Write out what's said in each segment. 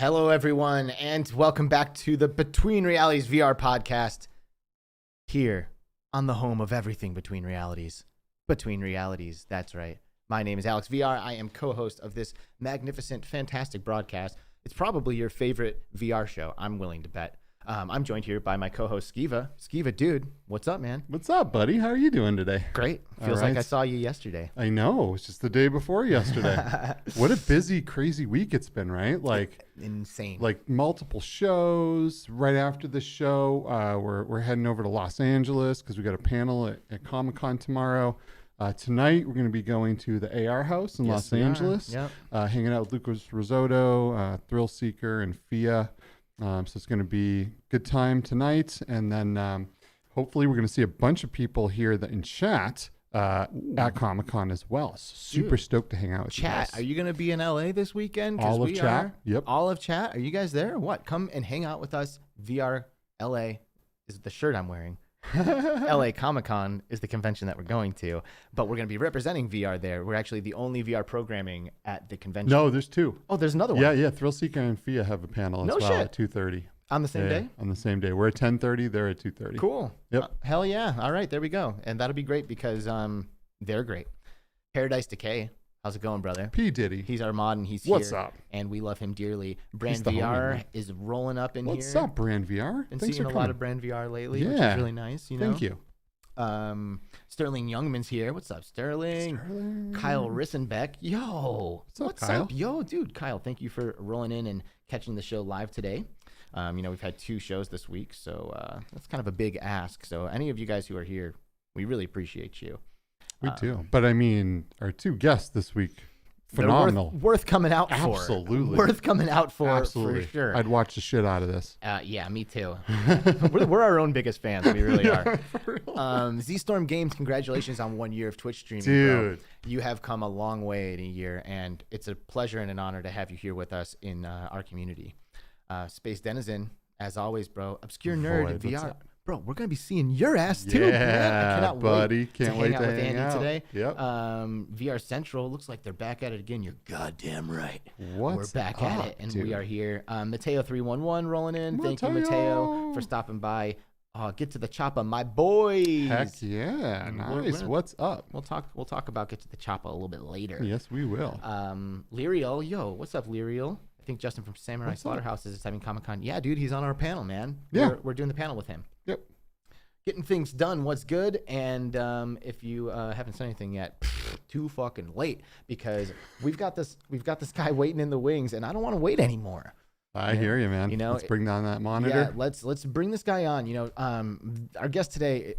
Hello, everyone, and welcome back to the Between Realities VR podcast. Here on the home of everything between realities. Between Realities, that's right. My name is Alex VR. I am co-host of this magnificent, fantastic broadcast. It's probably your favorite VR show, I'm willing to bet. I'm joined here by my co-host, Skiva. Skiva, dude, what's up, man? What's up, buddy? How are you doing today? Great. Feels like I saw you yesterday. I know. It's just the day before yesterday. What a busy, crazy week it's been, right? Like insane. Like multiple shows. Right after the show, we're heading over to Los Angeles because we got a panel at Comic-Con tomorrow. Tonight, we're going to be going to the AR House in Los Angeles, hanging out with Lucas Risotto, Thrill Seeker, and Fia. So it's going to be a good time tonight. And then hopefully we're going to see a bunch of people here in chat at Comic-Con as well. So super stoked to hang out with you guys. Are you going to be in LA this weekend? All of chat. Yep. All of chat. Are you guys there or what? Come and hang out with us. VR LA is the shirt I'm wearing. LA Comic-Con is the convention that we're going to, but we're going to be representing VR there. We're actually the only VR programming at the convention. No, there's two. Oh, there's another one. Yeah. Thrill Seeker and Fia have a panel as well at 2:30. On the same day? On the same day. We're at 10:30. They're at 2:30. Cool. Yep. Hell yeah. All right, there we go. And that'll be great because they're great. Paradise Decay. How's it going, brother? P. Diddy. He's our mod and he's here. What's up? And we love him dearly. Brand VR is rolling up in here. What's up, Brand VR? Been Thanks seeing for a coming. lot of Brand VR lately, which is really nice. You know? Thank you. Sterling Youngman's here. What's up, Sterling? Kyle Rissenbeck. Yo. What's up, Kyle? Yo, dude. Kyle, thank you for rolling in and catching the show live today. We've had 2 shows this week, so that's kind of a big ask. So any of you guys who are here, we really appreciate you. We do. But I mean, our 2 guests this week, phenomenal. Worth coming out for. Absolutely. Worth coming out for. Absolutely. For sure. I'd watch the shit out of this. Yeah, me too. we're our own biggest fans. We really are. Z-Storm Games, congratulations on 1 year of Twitch streaming, dude. Bro. You have come a long way in a year, and it's a pleasure and an honor to have you here with us in our community. Space Denizen, as always, bro. Obscure Nerd VR. Bro, we're going to be seeing your ass too. Yeah, man. I cannot buddy. wait Can't to wait hang out to with hang Andy out today. Yep. VR Central, looks like they're back at it again. You're goddamn right. We're back up, at it, and dude? We are here. Mateo311 rolling in. Thank you, Mateo, for stopping by. Get to the choppa, my boys. Heck yeah. Nice. What's up? We'll talk about Get to the Choppa a little bit later. Yes, we will. Lyriel, yo, what's up, Lyriel? I think Justin from Samurai Slaughterhouse is having Comic-Con. Yeah, dude, he's on our panel, man. Yeah. We're doing the panel with him. Yep. Getting things done, what's good? And if you haven't said anything yet, too fucking late, because we've got this guy waiting in the wings, and I don't want to wait anymore. I hear you, man. Let's bring down that monitor. Yeah, let's bring this guy on. Our guest today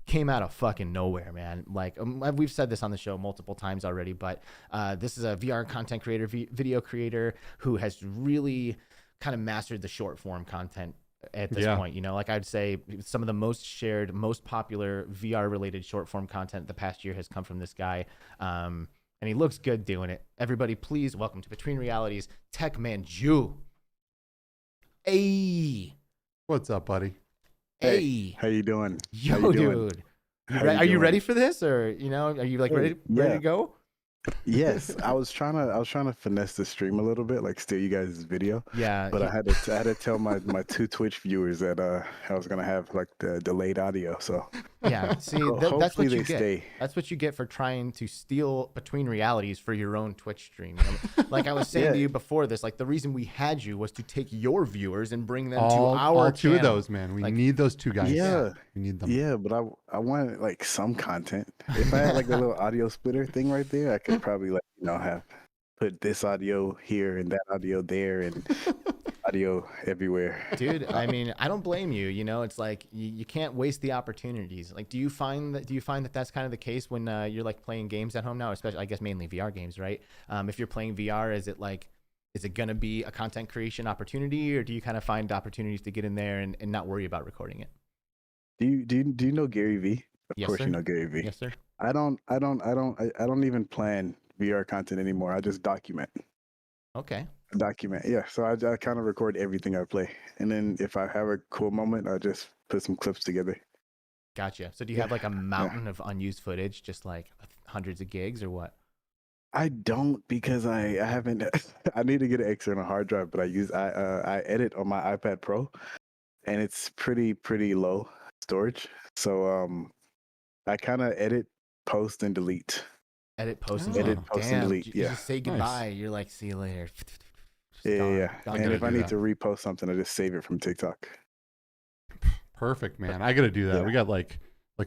came out of fucking nowhere, man. Like we've said this on the show multiple times already, but this is a VR content creator, video creator who has really kind of mastered the short form content at this point. Like I'd say some of the most shared, most popular VR related short form content the past year has come from this guy. And he looks good doing it. Everybody, please welcome to Between Realities, Tech Man Jew. Hey. What's up, buddy? Hey. How you doing? Yo, dude. Are you ready for this, or are you like ready to go? Yes, I was trying to finesse the stream a little bit, like steal you guys' video. Yeah, but I had to tell my 2 Twitch viewers that I was gonna have like the delayed audio. So yeah, see, that's what you get. Stay. That's what you get for trying to steal Between Realities for your own Twitch stream. Like I was saying to you before this, like the reason we had you was to take your viewers and bring them to our all 2 channel. of those, man. We need those 2 guys. Yeah, we need them. Yeah, but I want like some content. If I had like a little audio splitter thing right there, I could probably have put this audio here and that audio there and audio everywhere. Dude, I mean, I don't blame you. It's like you can't waste the opportunities. Like, do you find that that's kind of the case when you're like playing games at home now, especially I guess mainly VR games, right? If you're playing VR, is it going to be a content creation opportunity, or do you kind of find opportunities to get in there and not worry about recording it? Do you know Gary Vee? Of course, sir. You know Gary Vee. Yes, sir. I don't even plan VR content anymore. I just document. Okay. Yeah. So I kind of record everything I play, and then if I have a cool moment, I just put some clips together. Gotcha. So do you have like a mountain of unused footage, just like hundreds of gigs, or what? I don't because I haven't. I need to get an external hard drive, but I edit on my iPad Pro, and it's pretty low storage. So I kind of edit, post, and delete. Edit, post, and Oh. delete. Edit, post, and Damn, delete. you Yeah. just say goodbye. You're like, see you later. Just Yeah, gone. yeah. Gone And to if the I do need that. to repost something, I just save it from TikTok. Perfect, man. I got to do that. Yeah. We got like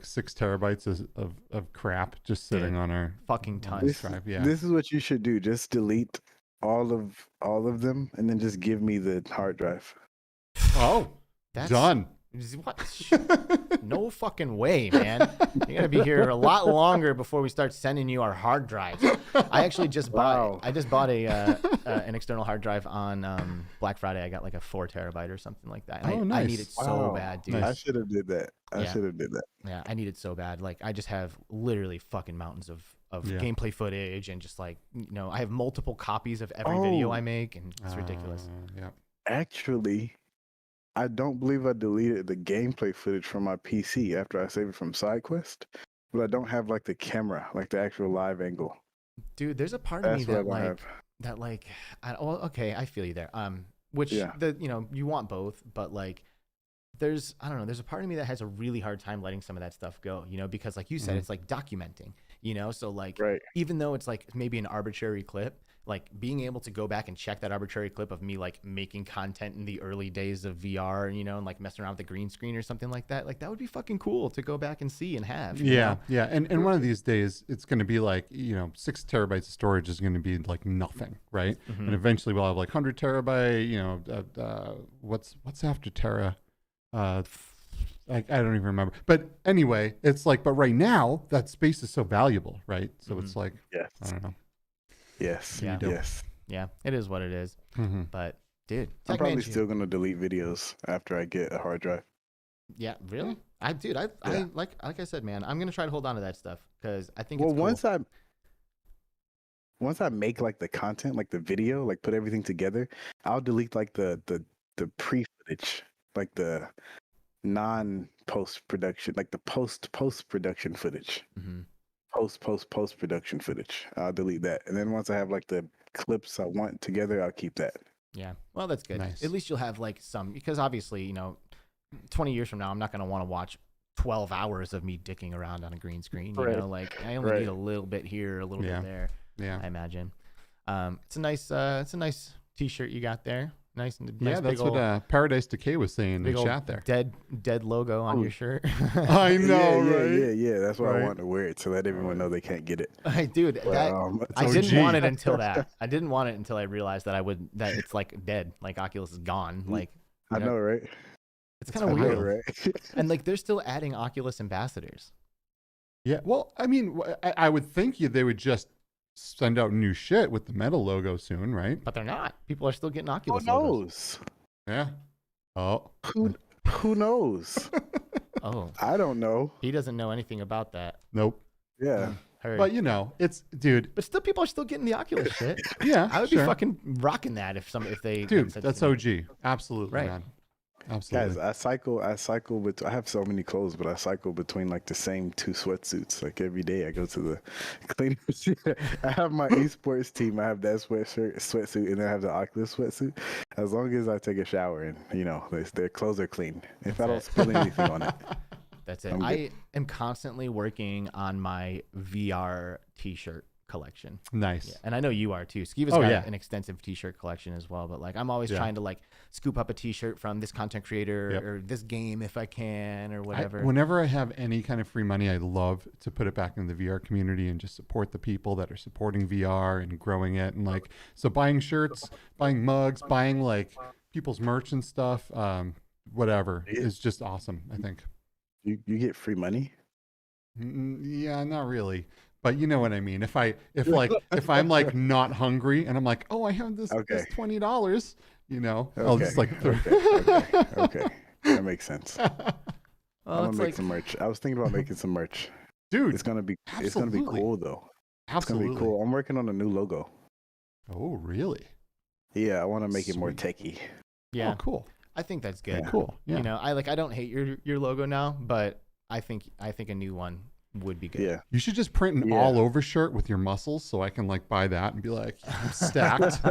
6 terabytes of crap just sitting Dude, on our fucking on tons. this drive. Yeah. This is what you should do. Just delete all of them, and then just give me the hard drive. Oh, That's done. what? No fucking way, man. You're gonna be here a lot longer before we start sending you our hard drives. I actually just bought. Wow. I just bought an external hard drive on Black Friday. I got like a 4 terabyte or something like that. And Oh, I nice. need it so Wow. bad, dude. Nice. I should have did that. I Yeah. should have did that. Yeah, I need it so bad. Like I just have literally fucking mountains of Yeah. gameplay footage and just like I have multiple copies of every video Oh. I make, and it's ridiculous. Yeah. Actually, I don't believe I deleted the gameplay footage from my PC after I saved it from SideQuest, but I don't have like the camera, like the actual live angle. Dude, there's a part of That's me what I that don't like have. well, okay, I feel you there. Which Yeah. you want both, but like there's a part of me that has a really hard time letting some of that stuff go, because like you said, Mhm. it's like documenting, so like Right. even though it's like maybe an arbitrary clip, like being able to go back and check that arbitrary clip of me like making content in the early days of VR, and like messing around with the green screen or something like that would be fucking cool to go back and see and have. you Yeah, know? yeah, and one of these days it's going to be like 6 terabytes of storage is going to be like nothing, right? Mhm. And eventually we'll have like 100 terabyte. What's after Tera? I don't even remember. But anyway, it's like, but right now that space is so valuable, right? So it's like, Yes. I don't know. Yes. Yeah. Yes. Yeah, it is what it is. Mm-hmm. But dude, I'm probably Techmanchu- still gonna delete videos after I get a hard drive. Yeah, really? I Yeah. like I said, man, I'm gonna try to hold on to that stuff because I think Well, it's cool. once I make like the content, like the video, like put everything together, I'll delete like the pre footage, like the non post production, like the post production footage. Mhm. Post production footage. I'll delete that, and then once I have like the clips I want together, I'll keep that. Yeah, well, that's good. Nice. At least you'll have like some, because obviously 20 years from now, I'm not gonna want to watch 12 hours of me dicking around on a green screen. Right. Like I only Right. need a little bit here, a little Yeah. bit there. Yeah. I imagine. It's a nice T-shirt you got there. Nice Yeah, that's big ol' what Paradise Decay was saying in big the ol' chat there. dead logo on your shirt. I know, yeah, right? yeah. That's why Right. I want to wear it to let everyone know they can't get it. Dude, But, that I OG. didn't want it until that. I didn't want it until I realized that it's like dead. Like Oculus is gone. Like I know, right? it's kind of I know, weird. right? And like they're still adding Oculus ambassadors. Yeah, well, I mean, I would think they would just send out new shit with the Meta logo soon, right? But they're not. People are still getting Who Oculus logos. knows? Yeah. Oh. Who knows? Oh, I don't know. he doesn't know anything about that. Nope. Yeah. Heard. But it's, dude. But still, people are still getting the Oculus shit. Yeah, I would sure. be fucking rocking that if they Dude, said that's something. OG. Absolutely, Right. man. Absolutely. Guys, I cycle I have so many clothes, but I cycle between like the same 2 sweatsuits. Like every day I go to the cleaner. I have my esports team. I have that sweatsuit, and then I have the Oculus sweatsuit. As long as I take a shower and their clothes are clean. If I don't spill anything on it. That's it. I'm I good. am constantly working on my VR T-shirt collection. Nice. Yeah, and I know you are too. Skeeva's Oh, got yeah. an extensive T-shirt collection as well. But like, I'm always Yeah. trying to like scoop up a T-shirt from this content creator Yep. or this game if I can or whatever. Whenever I have any kind of free money, I love to put it back in the VR community and just support the people that are supporting VR and growing it. And like, so buying shirts, buying mugs, buying like people's merch and stuff, whatever Yeah. is just awesome, I think. You get free money? Yeah, not really. But you know what I mean. If I'm like not hungry and I'm like, oh, I have this Okay. $20, I'll just like Okay. That makes sense. I'm well, gonna it's make like some merch. I was thinking about making some merch. dude. It's gonna be absolutely. cool though. It's Absolutely. gonna be cool. I'm working on a new logo. Oh, really? Yeah, I want to make it more Sweet. techie. yeah, Oh, cool. I think that's good. Yeah. Cool. Yeah. I don't hate your logo now, but I think a new one would be good. Yeah. You should just print an all over shirt with your muscles so I can like buy that and be like, I'm stacked.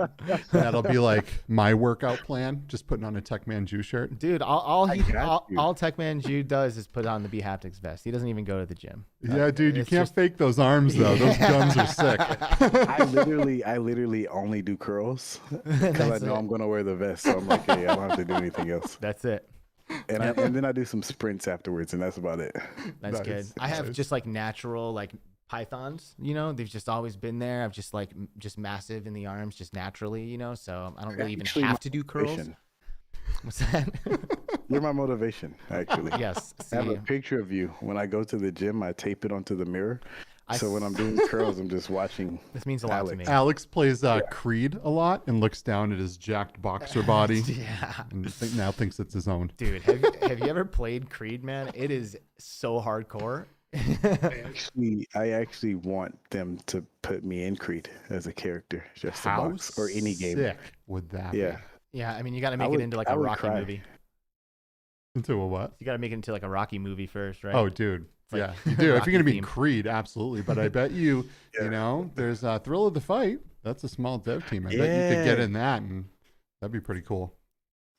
That'll be like my workout plan. Just putting on a Techman Jew shirt. Dude, all Techman Jew does is put on the B-Haptics vest. He doesn't even go to the gym. Yeah, dude, you can't fake those arms though. Those guns are sick. I literally only do curls because I know I'm gonna wear the vest. So I'm like, hey, I don't have to do anything else. That's it. And then I do some sprints afterwards, and that's about it. That's good. I have just like natural like pythons, you know, they've just always been there. I've just like just massive in the arms just naturally, you know, so I don't really even have to do curls. What's that? You're my motivation, actually. Yes. I have a picture of you. When I go to the gym, I tape it onto the mirror. So when I'm doing curls, I'm just watching. This means a lot to me. Alex plays Creed a lot and looks down at his jacked boxer body. Yeah. And now thinks it's his own. Dude, have you ever played Creed, man? It is so hardcore. I actually want them to put me in Creed as a character, just a box or any game. Sick would that be? Yeah, I mean, you got to make it into like a Rocky movie. Into a what? You got to make it into like a Rocky movie first, right? Oh, dude. Yeah, you do. If you're going to be Creed, absolutely. But I bet you, you know, there's Thrill of the Fight. That's a small dev team. I bet you could get in that, and that'd be pretty cool.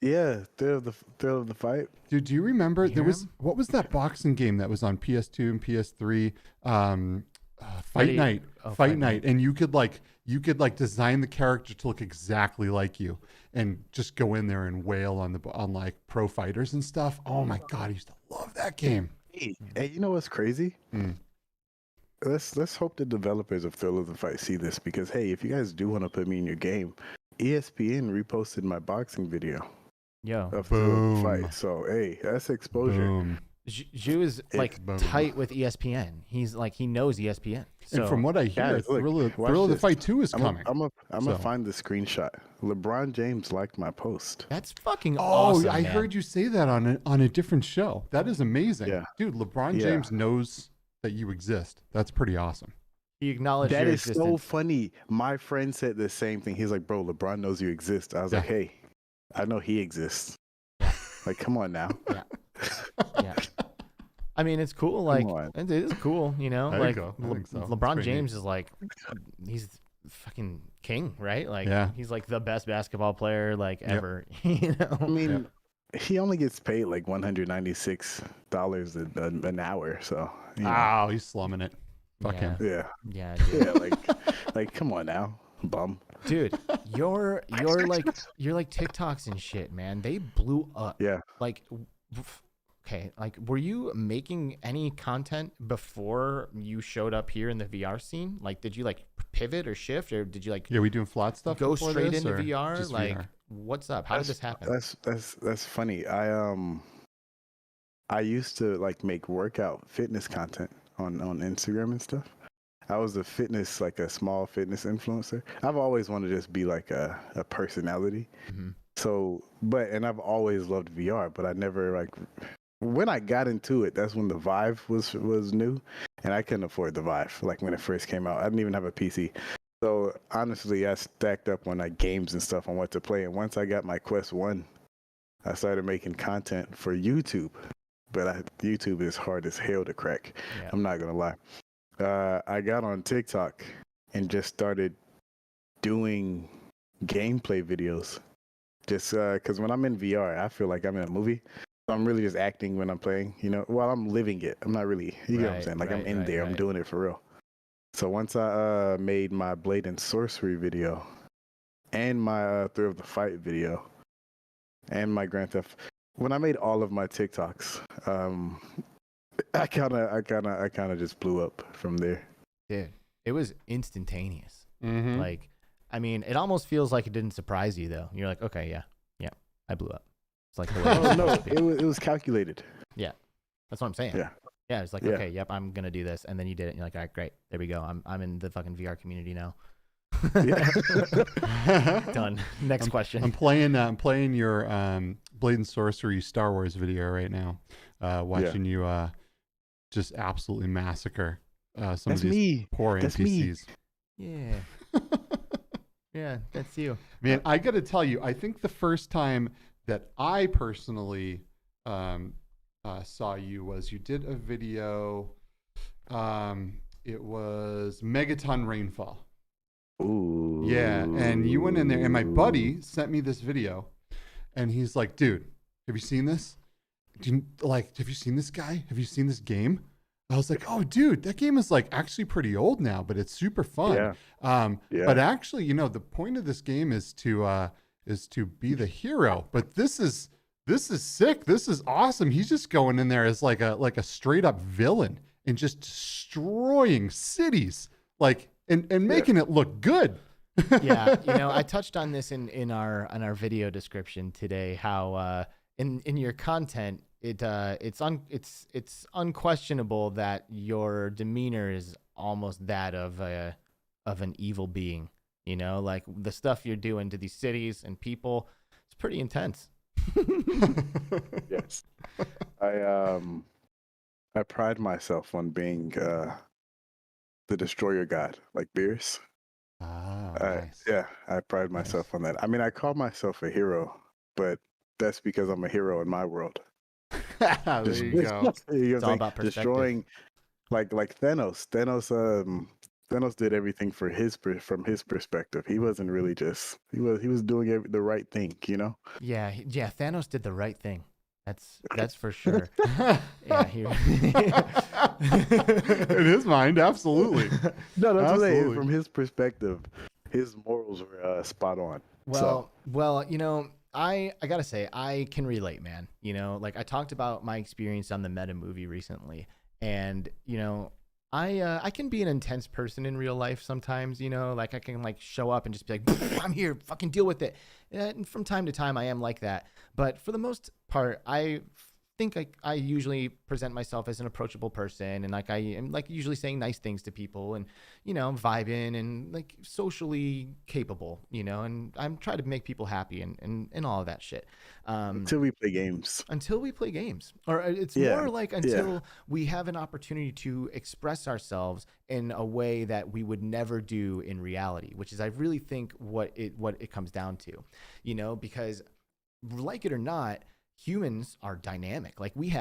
Yeah, Thrill of the Fight. Dude, do you remember what was that boxing game that was on PS2 and PS3? Fight Night. Fight Night. And you could design the character to look exactly like you, and just go in there and wail on like pro fighters and stuff. Oh my God, I used to love that game. Hey, you know what's crazy? Let's hope the developers of Thrill of the Fight see this, because hey, if you guys do want to put me in your game, ESPN reposted my boxing video. Of Thrill of the Fight. So hey, that's exposure. Boom. Zhu is like tight with ESPN. He's like, he knows ESPN. So, and from what I hear, Thrill of the Fight 2 is coming. I'm gonna find the screenshot. LeBron James liked my post. That's fucking awesome. I heard you say that on a different show. That is amazing. Yeah. Dude, LeBron James knows that you exist. That's pretty awesome. He acknowledged that your is existence. so funny. My friend said the same thing. He's like, bro, LeBron knows you exist. I was like, hey, I know he exists. Like, come on now. Yeah. I mean, it's cool. Like, it is cool, you know. There like, you go. I think so. LeBron James is like, he's fucking king, right? Like, he's like the best basketball player like ever. You know. I mean, he only gets paid like $196 an hour. So. You know. He's slumming it. Fuck him. Yeah. Yeah. Like, come on now, bum. Dude, you're like TikToks and shit, man. They blew up. Yeah. Like. Okay, like, were you making any content before you showed up here in the VR scene? Like, did you like pivot or shift, or did you like? Yeah, we doing flat stuff. Go straight into VR. Like, VR? What's up? How did this happen? That's funny. I used to like make workout fitness content on Instagram and stuff. I was a small fitness influencer. I've always wanted to just be like a personality. Mm-hmm. So, and I've always loved VR, but I never like. When I got into it, that's when the Vive was new, and I couldn't afford the Vive. Like when it first came out, I didn't even have a PC. So honestly, I stacked up on like games and stuff on what to play. And once I got my Quest 1, I started making content for YouTube. But YouTube is hard as hell to crack. Yeah. I'm not gonna lie. I got on TikTok and just started doing gameplay videos. Just because when I'm in VR, I feel like I'm in a movie. I'm really just acting when I'm playing, you know, while I'm living it. I'm not really, you know what I'm saying? Like I'm in there, I'm doing it for real. So once I made my Blade and Sorcery video and my Thrill of the Fight video and my Grand Theft, when I made all of my TikToks, I kind of just blew up from there. Dude, it was instantaneous. Mm-hmm. Like, I mean, it almost feels like it didn't surprise you though. You're like, okay, yeah, I blew up. It's like the way it was calculated. Yeah, that's what I'm saying. Yeah, it's like okay, yep, I'm gonna do this, and then you did it. And you're like, all right, great, there we go. I'm in the fucking VR community now. Done. Next question. I'm playing your Blade and Sorcery Star Wars video right now. Watching you just absolutely massacre some of these poor NPCs. Yeah. Yeah, that's you. Man, I got to tell you, I think the first time that I personally saw you was you did a video. It was Megaton Rainfall. Ooh. Yeah, and you went in there, and my buddy sent me this video, and he's like, "Dude, have you seen this? Have you seen this guy? Have you seen this game?" I was like, "Oh, dude, that game is like actually pretty old now, but it's super fun." Yeah. But actually, you know, the point of this game is to be the hero. But this is sick. This is awesome. He's just going in there as like a straight up villain and just destroying cities, like and making it look good. Yeah, you know, I touched on this in our video description today. How in your content, it's unquestionable that your demeanor is almost that of an evil being. You know, like the stuff you're doing to these cities and people, it's pretty intense. Yes. I pride myself on being the destroyer god, like Beerus. Nice. Yeah, I pride myself on that. I mean, I call myself a hero, but that's because I'm a hero in my world. There you go. It's all about perspective. Destroying, like Thanos. Thanos did everything from his perspective. He wasn't really just he was doing the right thing, you know. Yeah, Thanos did the right thing. That's for sure. Yeah, in his mind, absolutely. No, that's what I'm saying. Absolutely. From his perspective, his morals were spot on. Well, you know, I gotta say, I can relate, man. You know, like I talked about my experience on the Meta movie recently, and you know, I can be an intense person in real life sometimes. You know, like I can like show up and just be like, I'm here, fucking deal with it. And from time to time, I am like that. But for the most part, I think I usually present myself as an approachable person, and like I am like usually saying nice things to people, and you know, vibing and like socially capable, you know, and I'm trying to make people happy and all of that shit. Until we play games. Or it's more like until we have an opportunity to express ourselves in a way that we would never do in reality, which is I really think what it comes down to, you know, because like it or not, humans are dynamic. Like we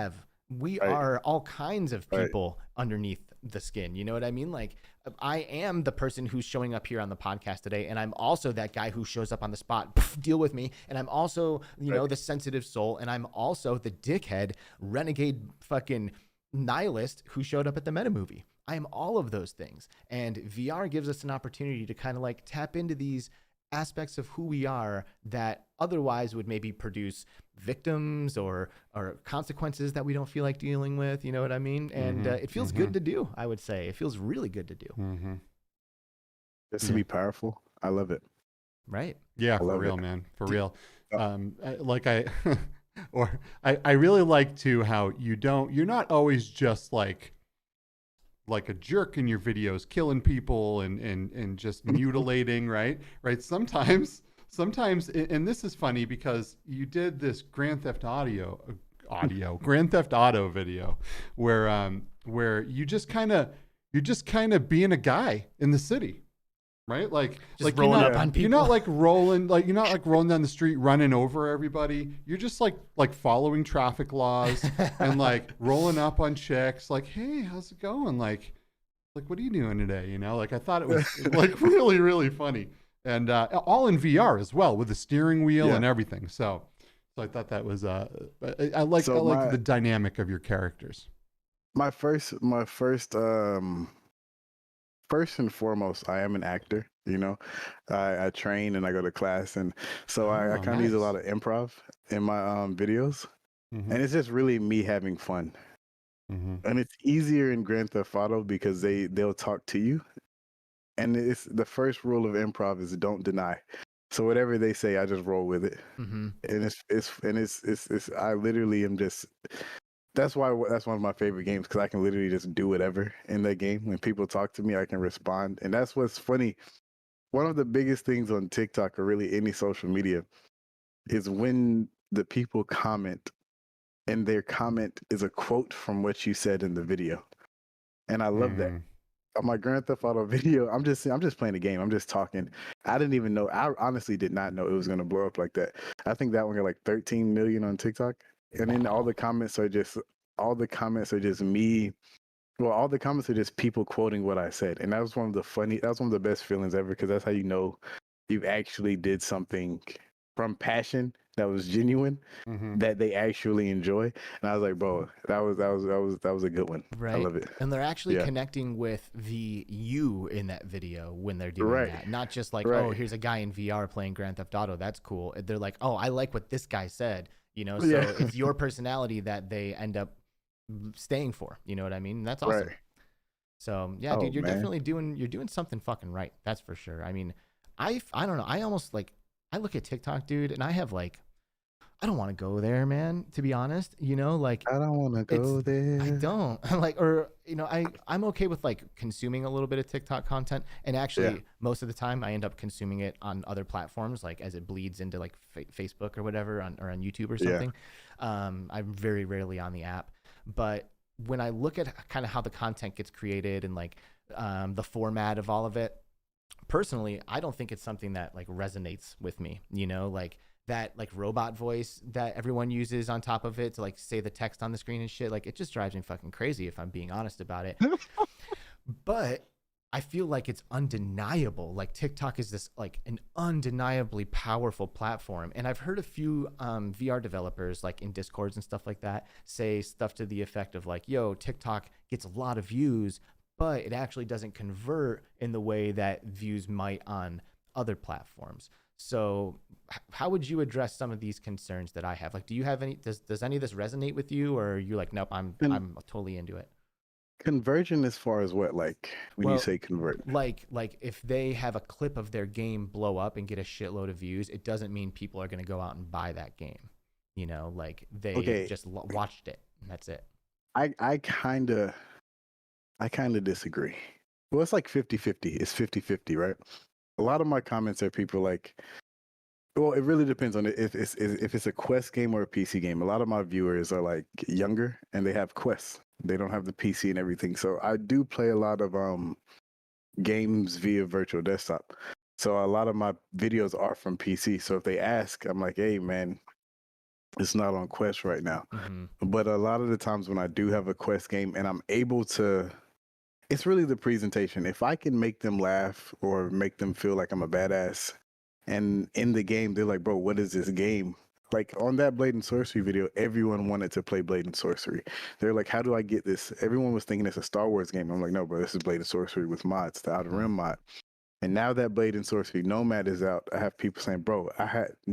are all kinds of people underneath the skin. You know what I mean? Like I am the person who's showing up here on the podcast today, and I'm also that guy who shows up on the spot, deal with me. And I'm also, you know, the sensitive soul, and I'm also the dickhead, renegade, fucking nihilist who showed up at the Meta movie. I am all of those things, and VR gives us an opportunity to kind of like tap into these aspects of who we are that otherwise would maybe produce victims or consequences that we don't feel like dealing with. You know what I mean? And it feels good to do. I would say it feels really good to do. Just to be powerful. I love it. Right. Yeah, for real, man. For real. I really like too how you're not always just like a jerk in your videos, killing people and just mutilating, right? Sometimes, and this is funny because you did this Grand Theft Auto video where you're just kind of being a guy in the city, right? Like rolling up on people. You're not like rolling down the street, running over everybody. You're just like following traffic laws and like rolling up on chicks. Like, hey, how's it going? Like, what are you doing today? You know, like I thought it was like really, really funny, and all in VR as well with the steering wheel and everything. So I thought that was I like the dynamic of your characters. First and foremost, I am an actor. You know, I train and I go to class, and so I kind of use a lot of improv in my videos, and it's just really me having fun. And it's easier in Grand Theft Auto because they'll talk to you, and it's the first rule of improv is don't deny. So whatever they say, I just roll with it, and it's I literally am just. That's one of my favorite games because I can literally just do whatever in that game. When people talk to me, I can respond, and that's what's funny. One of the biggest things on TikTok or really any social media is when the people comment. And their comment is a quote from what you said in the video, and I love that. On my Grand Theft Auto video, I'm just playing a game. I'm just talking. I didn't even know. I honestly did not know it was gonna blow up like that. I think that one got like 13 million on TikTok, and then all the comments are just me Well, all the comments are just people quoting what I said, and that was one of the best feelings ever, because that's how you know you actually did something from passion that was genuine, that they actually enjoy. And I was like, bro, that was a good one. Right. I love it. And they're actually connecting with the you in that video when they're doing Right. that. Not just like, Right. oh, here's a guy in VR playing Grand Theft Auto. That's cool. They're like, oh, I like what this guy said. You know, so Yeah. it's your personality that they end up staying for. You know what I mean? That's awesome. Right. So yeah, Oh, dude, you're man. definitely doing something fucking right. That's for sure. I mean, I don't know. I almost like, I look at TikTok, dude, and I have like, I don't want to go there, man, to be honest. You know, like I don't want to go there. I don't like, or, you know, I'm okay with like consuming a little bit of TikTok content. And actually most of the time I end up consuming it on other platforms, like as it bleeds into like Facebook or whatever or on YouTube or something. I'm very rarely on the app, but when I look at kind of how the content gets created and like the format of all of it, personally, I don't think it's something that like resonates with me, you know, like that like robot voice that everyone uses on top of it to like say the text on the screen and shit. Like it just drives me fucking crazy if I'm being honest about it. But I feel like it's undeniable. Like TikTok is this like an undeniably powerful platform. And I've heard a few VR developers like in Discords and stuff like that say stuff to the effect of like, yo, TikTok gets a lot of views, but it actually doesn't convert in the way that views might on other platforms. So how would you address some of these concerns that I have? Like, do you have any, does any of this resonate with you, or are you like, nope, I'm totally into it? Conversion as far as what, like when you say convert? Like if they have a clip of their game blow up and get a shitload of views, it doesn't mean people are going to go out and buy that game. You know, like they just watched it and that's it. I kind of disagree. Well, it's like 50-50. It's 50-50, right? A lot of my comments are people like, well, it really depends on if it's a Quest game or a PC game. A lot of my viewers are like younger and they have Quests. They don't have the PC and everything. So I do play a lot of games via virtual desktop. So a lot of my videos are from PC. So if they ask, I'm like, hey man, it's not on Quest right now. But a lot of the times when I do have a Quest game and I'm able to, it's really the presentation. If I can make them laugh or make them feel like I'm a badass, and in the game, they're like, bro, what is this game? Like on that Blade and Sorcery video, everyone wanted to play Blade and Sorcery. They're like, how do I get this? Everyone was thinking it's a Star Wars game. I'm like, no, bro, this is Blade and Sorcery with mods, the Outer Rim mod. And now that Blade and Sorcery Nomad is out, I have people saying, bro,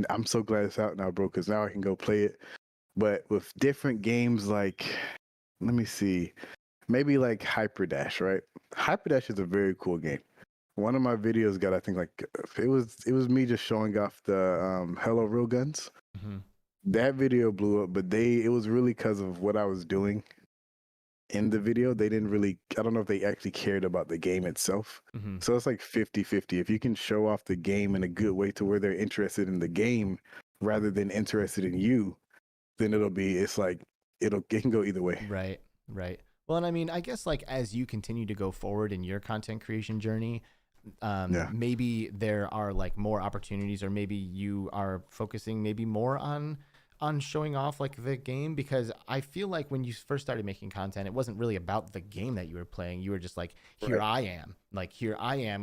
I'm so glad it's out now, bro, because now I can go play it. But with different games like, let me see, maybe like Hyperdash, right? Hyperdash is a very cool game. One of my videos got, I think, like it was me just showing off the Hello Railguns. That video blew up, but it was really because of what I was doing in the video. They didn't really, I don't know if they actually cared about the game itself. So it's like 50-50. If you can show off the game in a good way to where they're interested in the game rather than interested in you, then it can go either way. Right. Well, and I mean, I guess like as you continue to go forward in your content creation journey, maybe there are like more opportunities, or maybe you are focusing maybe more on showing off like the game, because I feel like when you first started making content, it wasn't really about the game that you were playing. You were just like, here I am,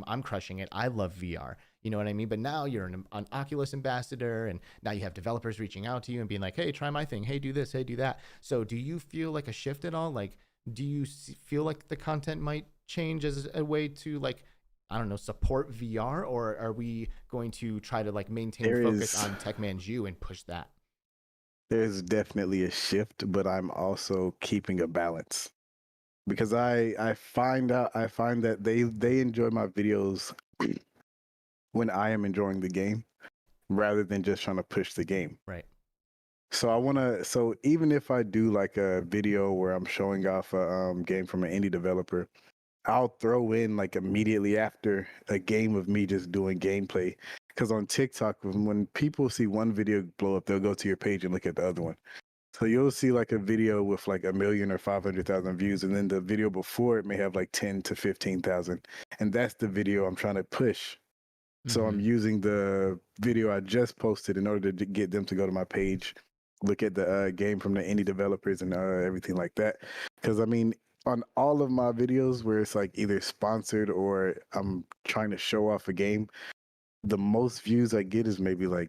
I'm crushing it. I love VR. You know what I mean? But now you're an Oculus ambassador, and now you have developers reaching out to you and being like, hey, try my thing. Hey, do this. Hey, do that. So do you feel like a shift at all? Like, do you feel like the content might change as a way to like, I don't know, support VR, or are we going to try to like maintain focus on Techman's You and push that? There's definitely a shift, but I'm also keeping a balance, because I find that they enjoy my videos when I am enjoying the game rather than just trying to push the game. Right. So even if I do like a video where I'm showing off a game from an indie developer, I'll throw in like immediately after a game of me just doing gameplay. Because on TikTok, when people see one video blow up, they'll go to your page and look at the other one. So you'll see like a video with like 1 million or 500,000 views, and then the video before it may have like 10 to 15,000, and that's the video I'm trying to push. So I'm using the video I just posted in order to get them to go to my page, look at the game from the indie developers and everything like that. Because I mean, on all of my videos where it's like either sponsored or I'm trying to show off a game, the most views I get is maybe like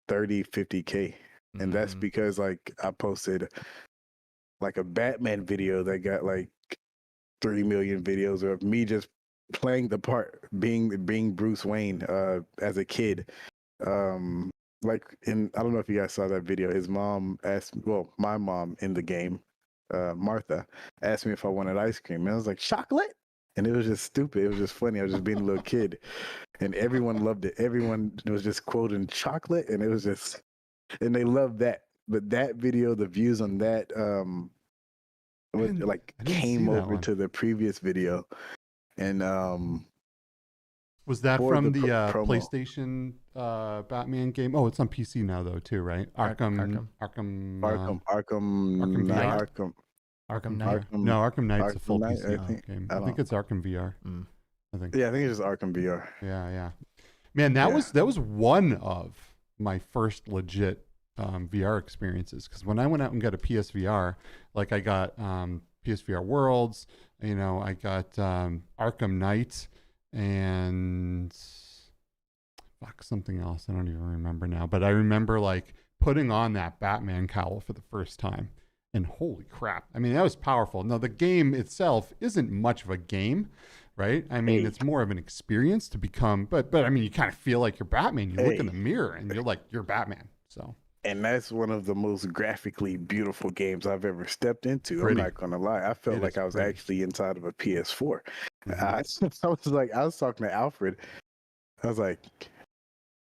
30, 50K. And that's because like I posted like a Batman video that got like 3 million videos of me just playing the part, being Bruce Wayne as a kid. Like I don't know if you guys saw that video. His mom asked, well, my mom in the game, Martha, asked me if I wanted ice cream. And I was like, chocolate? And it was just stupid. It was just funny. I was just being a little kid. And everyone loved it. Everyone was just quoting chocolate. And it was just, and they loved that. But that video, the views on that, came over to the previous video. And was that for from the the promo. PlayStation Batman game? Oh, it's on PC now though too, right? Arkham Knight. No, Arkham Knight's a Arkham full Knight, PC game. I think it's Arkham VR. I think. Yeah, I think it's just Arkham VR. Yeah. Man, that was one of my first legit VR experiences, because when I went out and got a PSVR, like I got PSVR Worlds, you know, I got Arkham Knight and something else. I don't even remember now, but I remember like putting on that Batman cowl for the first time, and holy crap. I mean, that was powerful. Now the game itself isn't much of a game, right? I mean, it's more of an experience to become, but I mean, you kind of feel like you're Batman. You look in the mirror and you're like, you're Batman. So. And that's one of the most graphically beautiful games I've ever stepped into. Pretty. I'm not gonna lie. I felt like I was actually inside of a PS4. I was talking to Alfred. I was like,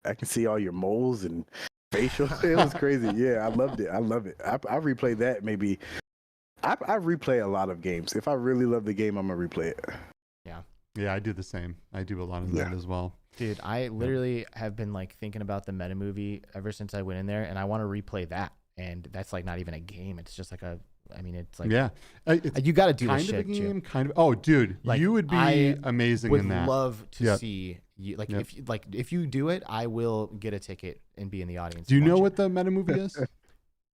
I can see all your moles and facial. It was crazy. Yeah, I loved it. I love it. I replay that maybe. I replay a lot of games. If I really love the game, I'm gonna replay it. Yeah, I do the same. I do a lot of that as well. Dude, I literally have been like thinking about the meta movie ever since I went in there, and I want to replay that. And that's like not even a game. It's just like it's like, you got to do this shit. Kind of a game, kind of. Oh, dude, like, you would be amazing in that. Would love to see you. Like if you do it, I will get a ticket and be in the audience. Do you know what the meta movie is?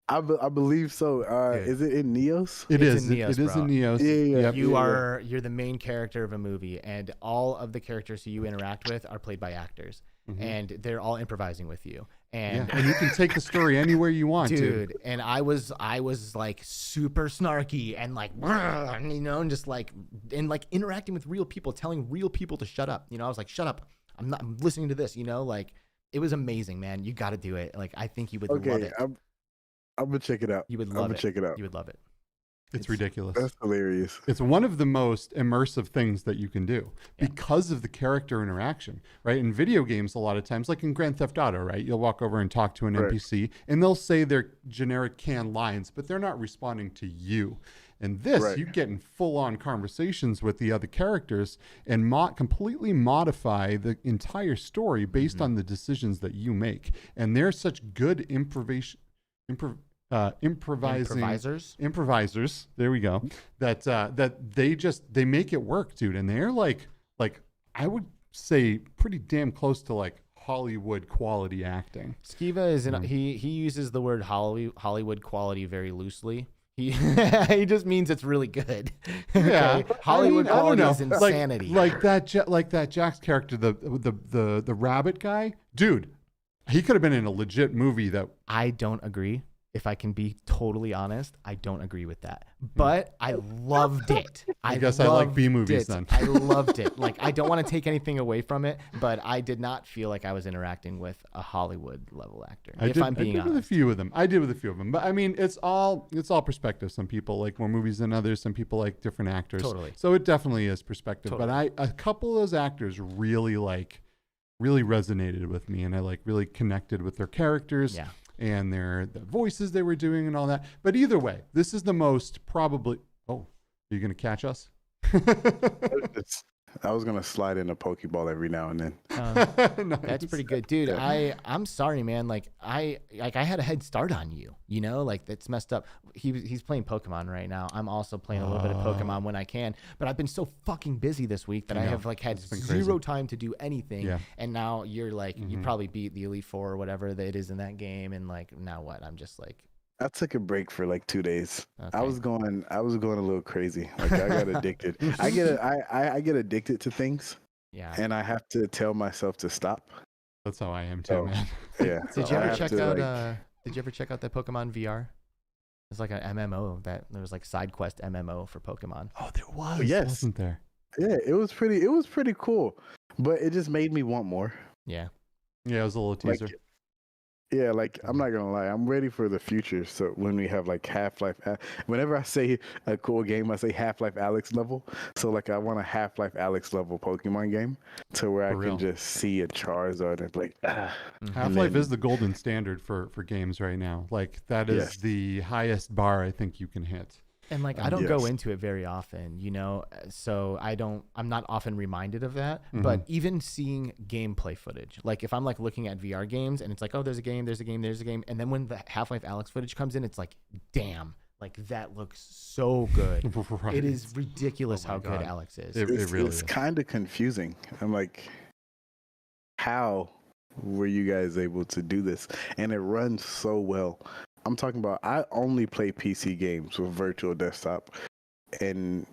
I believe so. Is it in Neos? It is in Neos. Yeah. You're the main character of a movie, and all of the characters who you interact with are played by actors, and they're all improvising with you. And you can take the story anywhere you want, dude. And I was like super snarky and like, you know, and just like, and like interacting with real people, telling real people to shut up. You know, I was like, shut up. I'm listening to this. You know, like it was amazing, man. You got to do it. Like I think you would love it. I'm gonna check it out. You would love it. Check it out. You would love it. It's ridiculous. That's hilarious. It's one of the most immersive things that you can do because of the character interaction, right? In video games, a lot of times, like in Grand Theft Auto, right? You'll walk over and talk to an NPC, and they'll say their generic canned lines, but they're not responding to you. And this, you get in full-on conversations with the other characters and completely modify the entire story based on the decisions that you make. And they're such good improvisers. There we go. That they make it work, dude. And they're like I would say pretty damn close to like Hollywood quality acting. Skiva is he uses the word Hollywood quality very loosely. He just means it's really good. Yeah, Hollywood quality is insanity. Like that Jack's character, the rabbit guy, dude. He could have been in a legit movie that. I don't agree. If I can be totally honest, I don't agree with that. But I loved it. I guess I like B movies then. I loved it. Like I don't want to take anything away from it, but I did not feel like I was interacting with a Hollywood level actor. I did with a few of them. But I mean, it's all perspective. Some people like more movies than others. Some people like different actors. Totally. So it definitely is perspective. Totally. But a couple of those actors really resonated with me, and I really connected with their characters. Yeah. And the voices they were doing and all that. But either way, this is the most probably. Oh, are you going to catch us? I was going to slide in a Pokeball every now and then. Nice. That's pretty good, dude. I'm sorry, man. Like I had a head start on you. You know, like that's messed up. He's playing Pokemon right now. I'm also playing a little bit of Pokemon when I can. But I've been so fucking busy this week that I have had zero time to do anything. Yeah. And now you're like, you probably beat the Elite Four or whatever that it is in that game. And like, now what? I'm just like, I took a break for like 2 days. Okay. I was going a little crazy. Like I got addicted. I get addicted to things, Yeah. and I have to tell myself to stop. That's how I am too, Oh. man. Yeah. Did you I ever have check to, out? like- Did you ever check out that Pokemon VR? It's like an MMO that there was like side quest MMO for Pokemon. Oh, there was. Yes. Wasn't there? Yeah, it was pretty cool, but it just made me want more. Yeah. Yeah, it was a little teaser. Like, yeah, like I'm not gonna lie, I'm ready for the future. So when we have like Half-Life, whenever I say a cool game, I say Half-Life Alyx level. So like I want a Half-Life Alyx level Pokemon game, to where I For real. can just see a Charizard and like, Half-Life then- is the golden standard for games right now. Like that is Yes. the highest bar I think you can hit. And like I don't go Yes. into it very often, you know, so I'm not often reminded of that. Mm-hmm. But even seeing gameplay footage, like if I'm like looking at VR games and it's like, oh, there's a game, and then when the Half-Life Alyx footage comes in, it's like, damn, like that looks so good. Right. It is ridiculous Oh my how good God. Alex is. It really it's is. kind of confusing. I'm like, how were you guys able to do this? And it runs so well. I'm talking about, I only play PC games with virtual desktop, and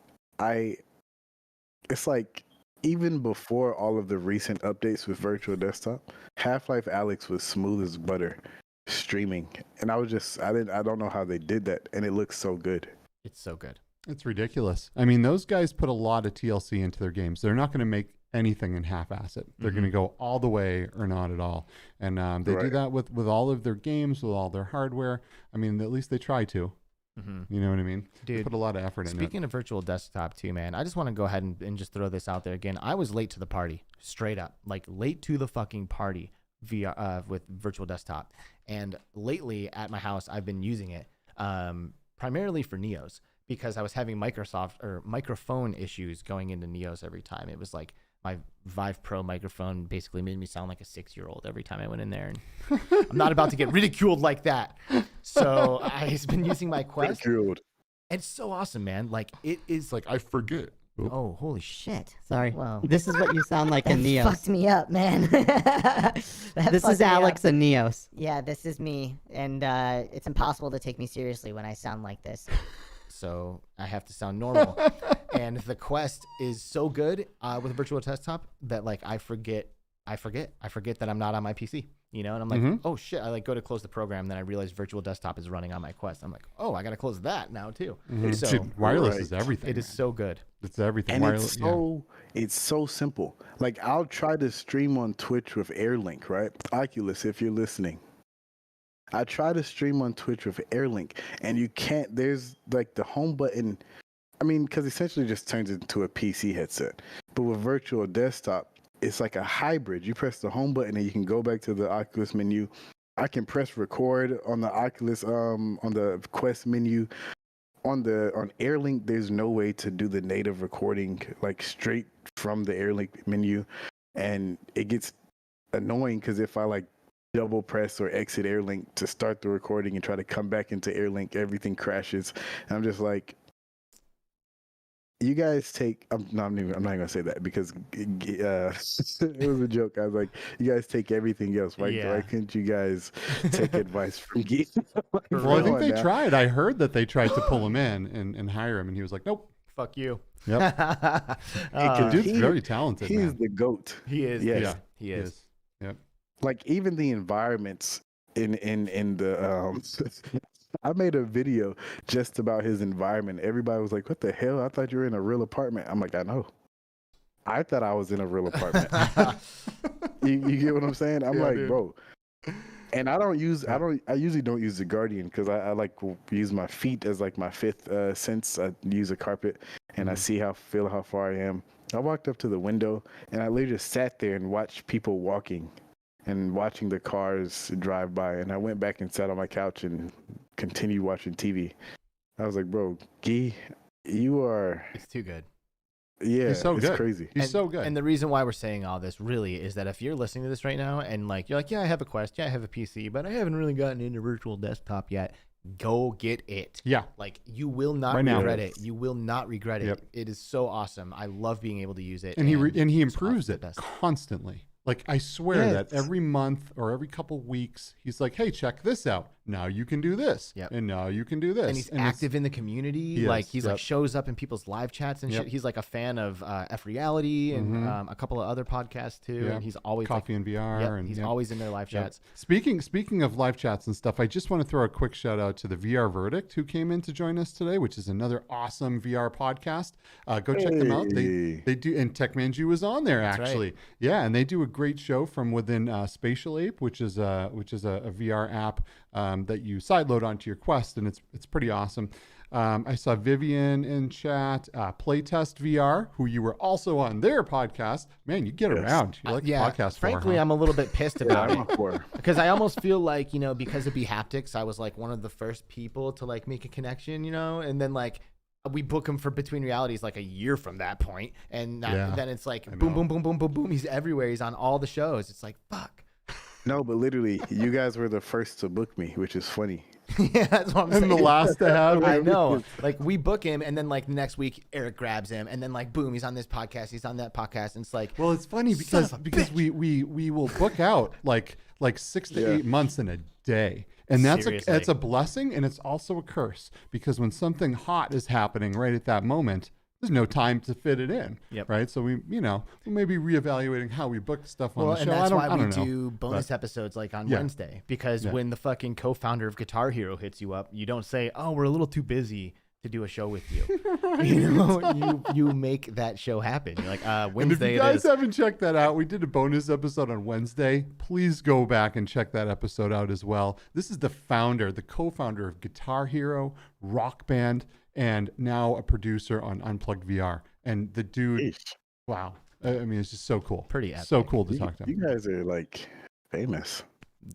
it's like, even before all of the recent updates with virtual desktop, Half-Life Alyx was smooth as butter streaming, and I don't know how they did that, and it looks so good. It's so good. It's ridiculous. I mean, those guys put a lot of TLC into their games. They're not going to make anything and half-ass it. They're going to go all the way or not at all. And they do Right. that with all of their games, with all their hardware. I mean, at least they try to. You know what I mean? They Dude, put a lot of effort in it. Speaking of virtual desktop too, man, I just want to go ahead and just throw this out there again. I was late to the party, straight up, like late to the fucking party via with virtual desktop. And lately at my house, I've been using it primarily for Neos, because I was having microphone issues going into Neos every time. It was like my Vive Pro microphone basically made me sound like a 6-year-old every time I went in there. And I'm not about to get ridiculed like that. So I've been using my Quest. Ridiculed. It's so awesome, man. Like it is like, I forget. oh, holy shit. Shit. Sorry. Wow. This is what you sound like in That Neos. fucked me up, man. This is Alex and Neos. Yeah, this is me, and it's impossible to take me seriously when I sound like this. So I have to sound normal. And the Quest is so good with a virtual desktop that like I forget that I'm not on my PC, you know? And I'm like, oh shit, I like go to close the program, then I realize virtual desktop is running on my Quest. I'm like, oh, I got to close that now too. So Dude, wireless Right. is everything. it is man. so good. It's everything. And wireless, it's so simple. Like I'll try to stream on Twitch with Airlink, right? Oculus, if you're listening. I try to stream on Twitch with Airlink, and you can't. There's like the home button. I mean, because essentially just turns it into a PC headset. But with virtual desktop, it's like a hybrid. You press the home button and you can go back to the Oculus menu. I can press record on the Oculus, on the Quest menu. On Airlink, there's no way to do the native recording like straight from the Airlink menu, and it gets annoying because if I like double press or exit Airlink to start the recording and try to come back into Airlink, everything crashes. And I'm just like, you guys take. I'm not gonna say that because it was a joke. I was like, you guys take everything else. Why couldn't you guys take advice from Geek? Well, I think they tried. I heard that they tried to pull him in and hire him, and he was like, nope. Fuck you. Yep. Dude's very talented, He's man. the GOAT. He is. Yes. Yeah, He is. Yep. Like even the environments in the I made a video just about his environment. Everybody was like, what the hell? I thought you were in a real apartment. I'm like, I know. I thought I was in a real apartment. you get what I'm saying? I'm like, dude. Bro. And I usually don't use the Guardian because I like use my feet as like my fifth sense. I use a carpet and I feel how far I am. I walked up to the window and I literally just sat there and watched people walking and watching the cars drive by. And I went back and sat on my couch and continued watching TV. I was like, bro, Guy, you are... It's too good. Yeah, He's so it's good. crazy. He's so good. And the reason why we're saying all this really is that if you're listening to this right now and like you're like, yeah, I have a Quest, yeah, I have a PC, but I haven't really gotten into virtual desktop yet, go get it. Yeah. Like you will not regret it. You will not regret it. Yep. It is so awesome. I love being able to use it. And he it's improves the it best. constantly. Like I swear that every month or every couple weeks, he's like, hey, check this out. now you can do this, Yep. and now you can do this. And he's it's- active in the community. He Like is, he's yep. like shows up in people's live chats and Yep. shit. He's like a fan of VRTrend and a couple of other podcasts too. Yeah. And he's always Coffee and VR, and he's yep. always in their live Yep. chats. Speaking of live chats and stuff, I just want to throw a quick shout out to the VR Verdict who came in to join us today, which is another awesome VR podcast. Go check them out. They do, and TechManju was on there That's right. actually. Yeah, and they do a great show from within Spatial Ape, which is a VR app that you sideload onto your Quest, and it's pretty awesome. I saw Vivian in chat, Playtest VR, who you were also on their podcast. Man, you get around. You like the podcast. Frankly, I'm a little bit pissed about it because I almost feel like, because of Behaptics, I was like one of the first people to like make a connection, and then like we book him for Between Realities like a year from that point, and then it's like boom, boom, boom, boom, boom, boom. He's everywhere. He's on all the shows. It's like fuck. No, but literally, you guys were the first to book me, which is funny. Yeah, that's what I'm saying. And the last to have. I know. Like we book him, and then like the next week Eric grabs him, and then like boom, he's on this podcast, he's on that podcast, and it's like, Well, it's funny because we will book out like 6 to 8 months in a day, and Seriously. that's a blessing, and it's also a curse because when something hot is happening right at that moment, there's no time to fit it in. Yep. Right. So we may be reevaluating how we book stuff on the show. and that's why I we don't know. do bonus episodes like on Yeah. Wednesday, because Yeah. when the fucking co-founder of Guitar Hero hits you up, you don't say, "Oh, we're a little too busy to do a show with you." You make that show happen. You're like, And if Wednesday you it guys is. haven't checked that out, we did a bonus episode on Wednesday. Please go back and check that episode out as well. This is the co-founder of Guitar Hero, Rock Band, and now a producer on Unplugged VR. And the dude, Yeesh. wow. I mean, it's just so cool. Pretty epic. So cool to talk to him. You guys are like famous.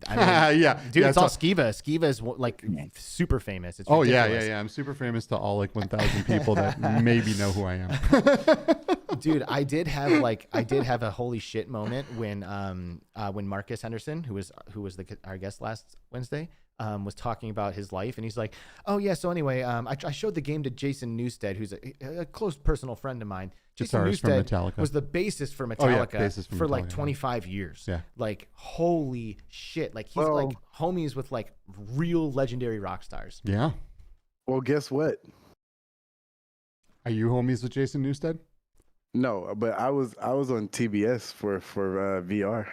I mean, Yeah. dude, Yeah, it's all Skiva. Skiva is like super famous. It's ridiculous. I'm super famous to all like 1,000 people that maybe know who I am. Dude, I did have a holy shit moment when Marcus Henderson, who was our guest last Wednesday, was talking about his life, and he's like, "Oh yeah, so anyway, I showed the game to Jason Newsted, who's a close personal friend of mine. Jason Guitarist from Newsted Metallica. was the bassist for Oh, yeah, Metallica bassist for for like Metallica, 25 years. Yeah. Like holy shit, like he's Well- like homies with like real legendary rock stars. Yeah. Well, guess what? Are you homies with Jason Newsted? No, but I was on TBS for VR.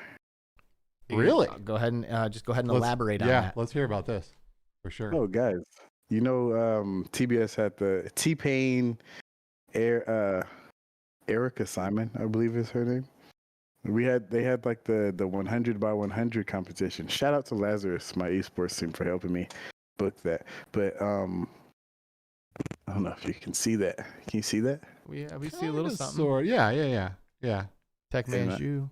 Really? Go ahead and Let's- elaborate on that. Let's hear about this for sure. Oh, guys, TBS had the T-Pain, Erica Simon, I believe is her name. They had like the 100 by 100 competition. Shout out to Lazarus, my esports team, for helping me book that. But I don't know if you can see that. Can you see that? We see a little something. Sort. Yeah. Tech Man Shoe.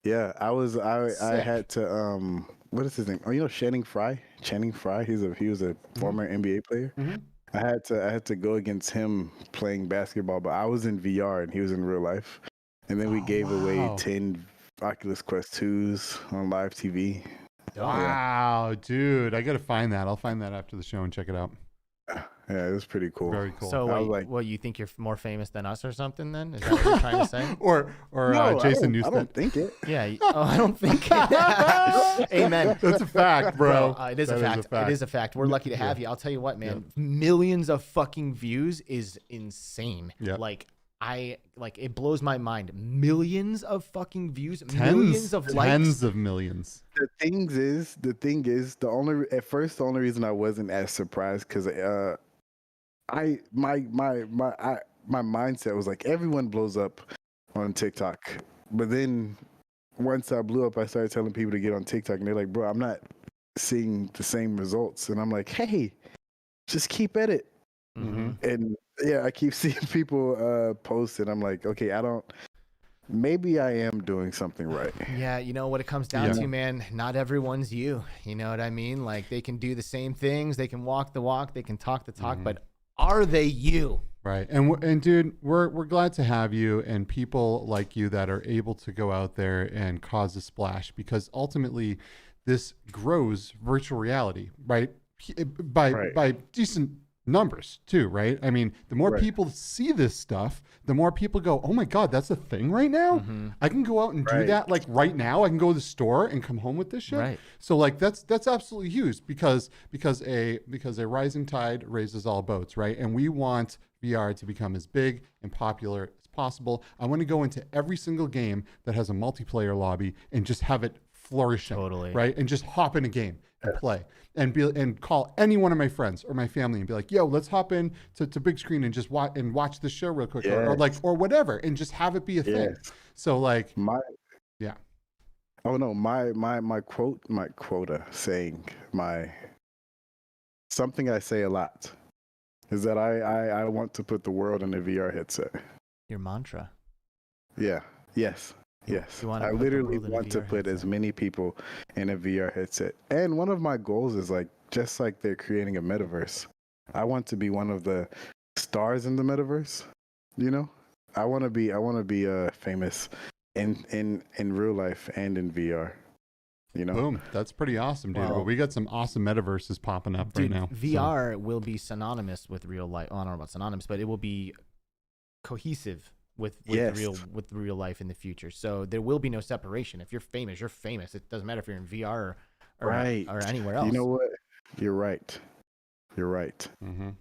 Yeah, I Sick. had to what is his name? Oh, Channing Frye. Channing Frye. He was a former NBA player. Mhm. I had to go against him playing basketball, but I was in VR and he was in real life. And then we gave away wow. 10 Oculus Quest 2s on live TV. Wow, dude. I got to find that. I'll find that after the show and check it out. Yeah, it was pretty cool. Very cool. So I was like- you think you're more famous than us or something? Then is that what you're trying to say? or No, Jason I Newsted. don't think it. Yeah. I don't think. Amen. That's a fact, bro. It is a That fact. It is a fact. We're lucky to have you. I'll tell you what, man. Millions of fucking views is insane. Yeah. Like it blows my mind. Millions of fucking views, millions of likes. Tens of millions. The thing is, the only reason I wasn't as surprised because my mindset was like everyone blows up on TikTok, but then once I blew up, I started telling people to get on TikTok, and they're like, "Bro, I'm not seeing the same results," and I'm like, "Hey, just keep at it." Mm-hmm. And yeah, I keep seeing people post, and I'm like, okay, maybe I am doing something right. Yeah, you know what it comes down Yeah. to, man. Not everyone's you. You know what I mean? Like they can do the same things, they can walk the walk, they can talk the talk, but are they you? Right. And dude, we're glad to have you and people like you that are able to go out there and cause a splash, because ultimately this grows virtual reality, right? By decent numbers too, right? I mean, the more Right. people see this stuff, the more people go, oh my God, that's a thing right now. Mm-hmm. I can go out and do Right. that like right now. I can go to the store and come home with this shit. Right. So like that's absolutely huge because a rising tide raises all boats, right? And we want VR to become as big and popular as possible. I want to go into every single game that has a multiplayer lobby and just have it flourishing, Totally. right? And just hop in a game and play and call any one of my friends or my family and be like, yo, let's hop in to big screen and just watch this show real quick or like or whatever and just have it be a thing. Yes. So like My yeah. Oh no, my quota saying something I say a lot is that I want to put the world in a VR headset. Your mantra. Yeah. Yes. Yes. You wanna I put the literally world in a want to VR put as headset. many people in a VR headset. And one of my goals is like just like they're creating a metaverse. I want to be one of the stars in the metaverse. You know? I want to be famous in real life and in VR. You know? Boom. That's pretty awesome, dude. Well- Well, we got some awesome metaverses popping up Dude, right now. So- VR will be synonymous with real life. Oh, I don't know about synonymous, but it will be cohesive with Yes. real life in the future. So there will be no separation. If you're famous, you're famous. It doesn't matter if you're in VR or anywhere else. You know what? You're right. You're right. Mhm.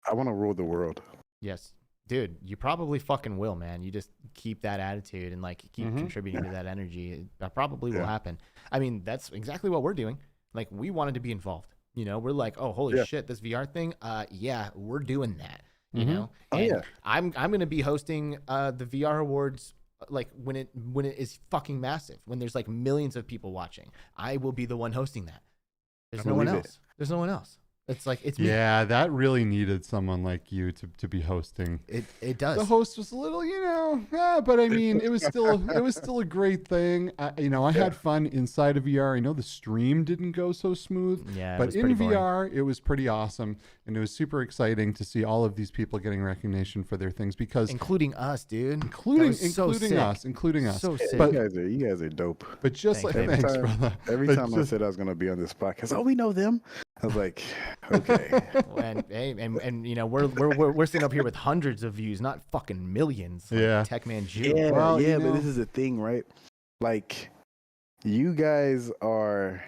I want to rule the world. Yes. Dude, you probably fucking will, man. You just keep that attitude and like keep Mhm. contributing to that energy. That probably will Yeah. happen. I mean, that's exactly what we're doing. Like we wanted to be involved. You know, we're like, oh, holy Yeah. shit, this VR thing. Yeah, we're doing that. You Mhm. know, Oh, and yeah. I'm gonna be hosting the VR awards like when it is fucking massive, when there's like millions of people watching. I will be the one hosting that. There's I no one believe it. else. There's no one else. It's like it's me. Yeah, that really needed someone like you to be hosting. It does. The host was a little, but I mean, it was still a great thing. I had fun inside of VR. I know the stream didn't go so smooth, Yeah, it but was in pretty boring. VR, it was pretty awesome, and it was super exciting to see all of these people getting recognition for their things because including us, dude. That including was so sick. including us. So sick. But- You guys are dope. But just Thank like you. thanks, brother. Every But time I just- said I was gonna be on this podcast, oh, we know them. I was like, okay. and we're sitting up here with hundreds of views, not fucking millions. Like Yeah. Tech Man Jew. Yeah, Well, yeah, you but know- this is the thing, right? Like, you guys are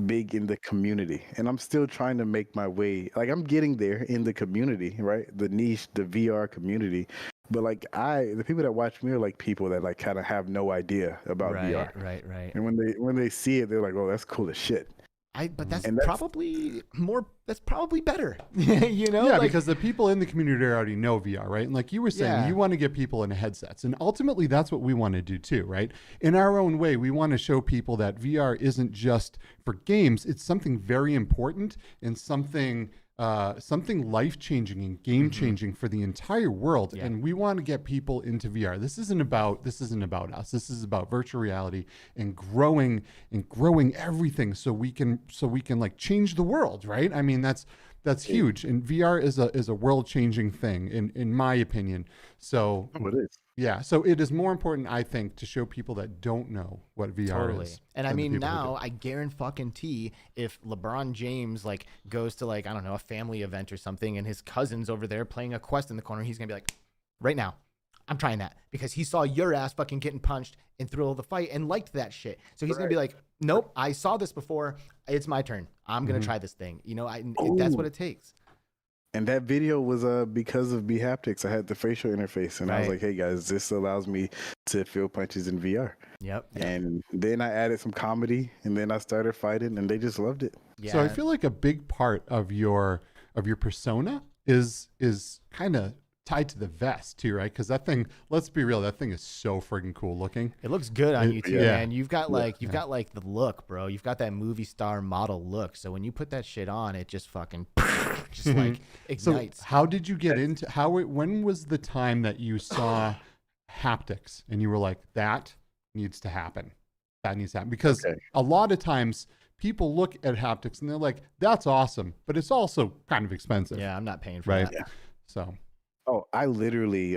big in the community, and I'm still trying to make my way. Like, I'm getting there in the community, right? The niche, the VR community. But like, the people that watch me are like people that like kind of have no idea about VR, Right. and when they see it, they're like, "Oh, that's cool as shit." But that's And that's- probably more. That's probably better. You know, Yeah, like, because the people in the community already know VR, right? And like you were saying, Yeah. you want to get people in headsets. And ultimately, that's what we want to do too, right? In our own way, we want to show people that VR isn't just for games. It's something very important and something life-changing and game-changing for the entire world. Yeah. And we want to get people into VR. This isn't about us. This is about virtual reality and growing everything so we can like change the world, right? I mean, that's huge. And VR is a world-changing thing in my opinion. So Oh, it is. yeah, so it is more important, I think, to show people that don't know what VR Totally. is. And I than the mean, people who now do. I guarantee if LeBron James like goes to like, I don't know, a family event or something and his cousin's over there playing a quest in the corner, he's going to be like, right now, I'm trying that because he saw your ass fucking getting punched in Thrill of the Fight and liked that shit. So he's going to be like, nope, I saw this before. It's my turn. I'm going to try this thing. You know, that's what it takes. And that video was because of Haptics. I had the facial interface, and I was Right. like, "Hey guys, this allows me to feel punches in VR." Yep. And then I added some comedy, and then I started fighting, and they just loved it. Yeah. So I feel like a big part of your persona is kind of tied to the vest too, right? Because that thing, let's be real, that thing is so friggin' cool looking. it looks good on you too, yeah. man. You've got like got like the look, bro. You've got that movie star model look. So when you put that shit on, it just fucking just like ignites. So how did you get into when was the time that you saw haptics and you were like, that needs to happen? That needs to happen. Because Okay. a lot of times people look at haptics and they're like, that's awesome, but it's also kind of expensive. Yeah, I'm not paying for Right. that. Yeah. So Oh, I literally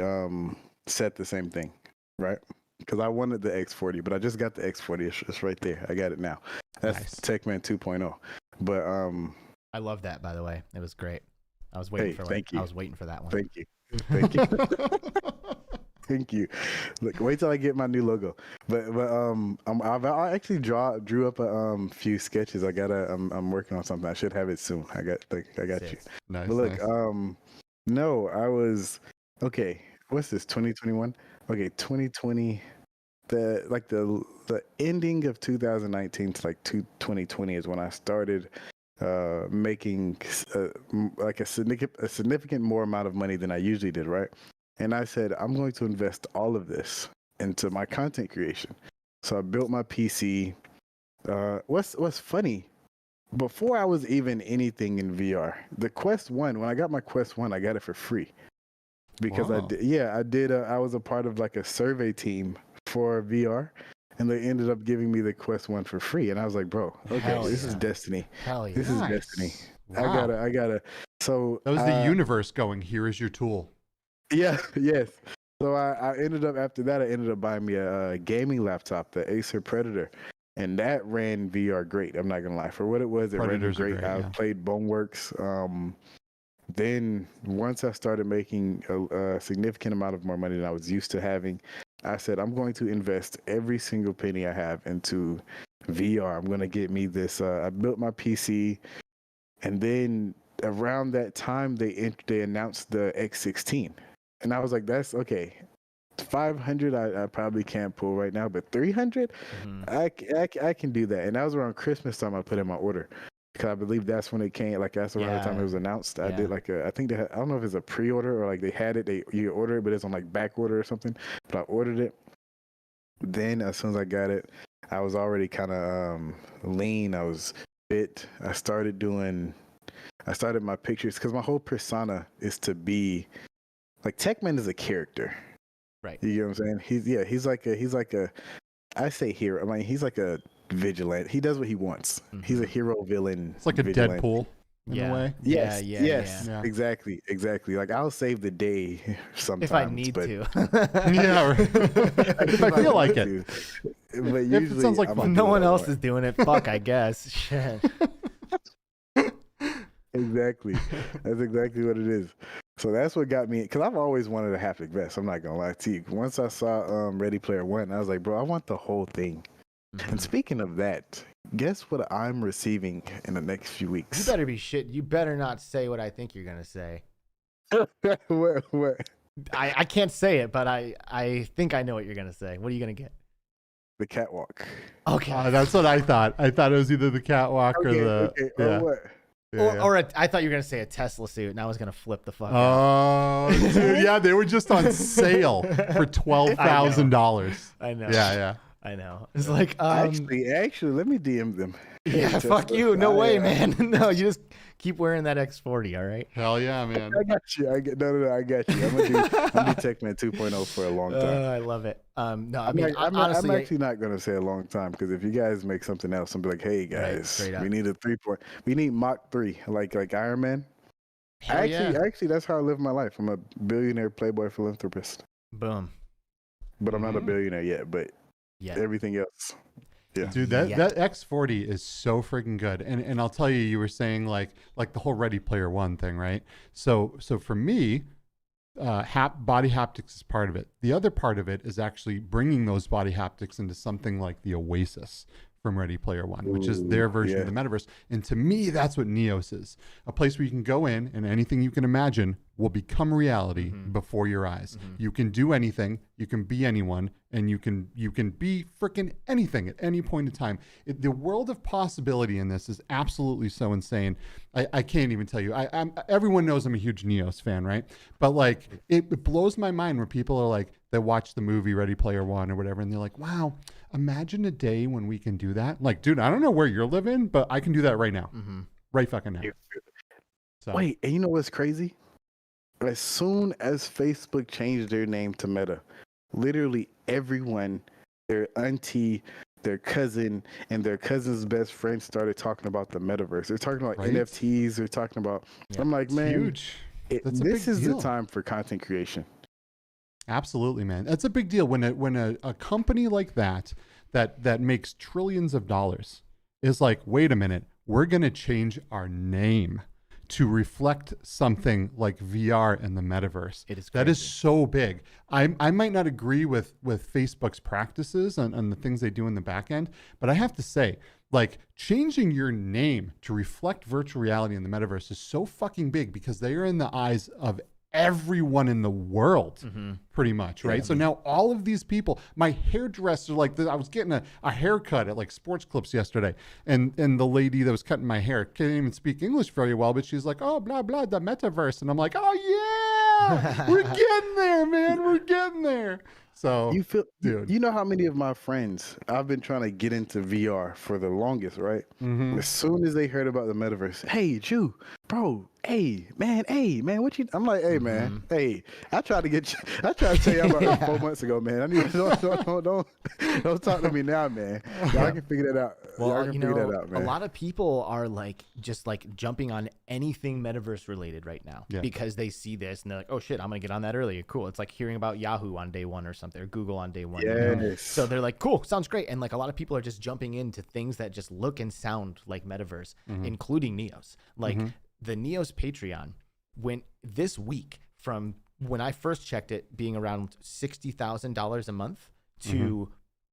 said the same thing, right? Because I wanted the X40, but I just got the X40. It's right there. I got it now. That's Nice. TechMan 2.0. But I love that, by the way. It was great. I was waiting Hey, for thank you. I was waiting for that one. Thank you. Thank you. Thank you. Look, wait till I get my new logo. But I actually drew up a few sketches. I'm working on something. I should have it soon. I got you. Nice. But look, nice. no, I was okay. What's this? 2021. Okay, 2020. The ending of 2019 to like 2020 is when I started making like a significant more amount of money than I usually did, right? And I said, I'm going to invest all of this into my content creation. So I built my PC. What's funny, before I was even anything in VR, the Quest 1, when I got my Quest 1, I got it for free. Because Wow. I was a part of like a survey team for VR, and they ended up giving me the Quest 1 for free. And I was like, bro, okay, Hell this yeah. is destiny. Hell yeah. This is Nice. destiny. Wow. I gotta. So That was the universe going, here is your tool. Yeah, yes. So I ended up, after that, I ended up buying me a gaming laptop, the Acer Predator. And that ran VR great. I'm not going to lie. For what it was, it ran Predators are great. great, I yeah. played Boneworks. Then once I started making a significant amount of more money than I was used to having, I said, I'm going to invest every single penny I have into VR. I'm going to get me this. I built my PC. And then around that time, they announced the X16. And I was like, that's okay. 500, I probably can't pull right now, but 300, I can do that. And that was around Christmas time I put in my order, because I believe that's when it came. Like that's around the time it was announced. I did like I think I don't know if it's a pre-order or like they had it. You order it, but it's on like back order or something. But I ordered it. Then as soon as I got it, I was already kind of lean. I was fit. I started my pictures, because my whole persona is to be like Techman is a character, right? You get what I'm saying? He's like a I say hero. I mean, he's like a vigilante. He does what he wants. He's a hero villain. It's like a vigilante. Deadpool in a way. Yes, Yeah. exactly. Like I'll save the day sometimes if I need to. Yeah, right. if I feel like it. But If usually it sounds like fun. No one else is doing it. Fuck, I guess. Shit. Exactly. That's exactly what it is. So that's what got me, because I've always wanted a haptic vest. I'm not gonna lie to you. Once I saw Ready Player One, I was like, bro, I want the whole thing. And speaking of that, guess what I'm receiving in the next few weeks? You better be shit. You better not say what I think you're gonna say. What? I can't say it, but I think I know what you're gonna say. What are you gonna get? The catwalk. Okay. That's what I thought. I thought it was either the catwalk or the. Okay. Yeah. What? Or I thought you were gonna say a Tesla suit, and I was gonna flip the fuck out. Oh, dude, yeah, they were just on sale for $12,000. I know. Yeah. I know. It's like Actually, let me DM them. yeah, fuck you. No way, man. No, you just keep wearing that X40, all right? Hell yeah, man. I got you. I got you. I'm gonna do Techman 2.0 for a long time. I love it. No, I I'm mean, honestly, I'm actually not gonna say a long time, because if you guys make something else, I'm be like, hey guys, straight up. we need we need Mach 3, like Iron Man. hell yeah. Actually, that's how I live my life. I'm a billionaire playboy philanthropist, Boom. but I'm not a billionaire yet. But Yeah. everything else, yeah. Dude, that X40 is so freaking good. And I'll tell you, you were saying like the whole Ready Player One thing, right? So for me, body haptics is part of it. The other part of it is actually bringing those body haptics into something like the Oasis from Ready Player One, which is their version of the metaverse. And to me, that's what Neos is. A place where you can go in and anything you can imagine will become reality before your eyes. You can do anything, you can be anyone, and you can be freaking anything at any point in time. The world of possibility in this is absolutely so insane. I can't even tell you. Everyone knows I'm a huge Neos fan, right? But like it blows my mind when people are like, they watch the movie Ready Player One or whatever, and they're like, wow, imagine a day when we can do that. Like, dude, I don't know where you're living, but I can do that right now. Right fucking now. So. Wait, and you know what's crazy? As soon as Facebook changed their name to Meta, literally everyone, their auntie, their cousin, and their cousin's best friend started talking about the metaverse. They're talking about NFTs. They're talking about. I'm like, man, huge. This is the time for content creation. Absolutely, man. That's a big deal when a company like that makes trillions of dollars is like, wait a minute, we're gonna change our name to reflect something like VR and the metaverse. It is that is crazy. so big. I might not agree with Facebook's practices and the things they do in the back end, but I have to say, like, changing your name to reflect virtual reality in the metaverse is so fucking big because they are in the eyes of everyone in the world, pretty much, right? So now all of these people, my hairdresser, like I was getting a haircut at like Sports Clips yesterday, and the lady that was cutting my hair can't even speak English very well, but she's like, oh, blah, blah, the metaverse. And I'm like, oh yeah, we're getting there, man. We're getting there. So You feel, dude. you know how many of my friends, I've been trying to get into VR for the longest, right? Mhm. As soon as they heard about the metaverse, hey, Jew, bro, hey, man, what you? I'm like, hey, man, hey, I tried to tell you about this 4 months ago, man. I need don't talk to me now, man. Y'all can figure that out. Y'all Well, can you figure know, that out, man. a lot of people are like just like jumping on anything metaverse related right now Yeah. because they see this and they're like, oh shit, I'm gonna get on that early. Cool. It's like hearing about Yahoo on day one or something, or Google on day one. you know? Yes. So they're like, cool, sounds great. And like a lot of people are just jumping into things that just look and sound like metaverse, including Neos. Like the Neos Patreon went this week from when I first checked it being around $60,000 a month to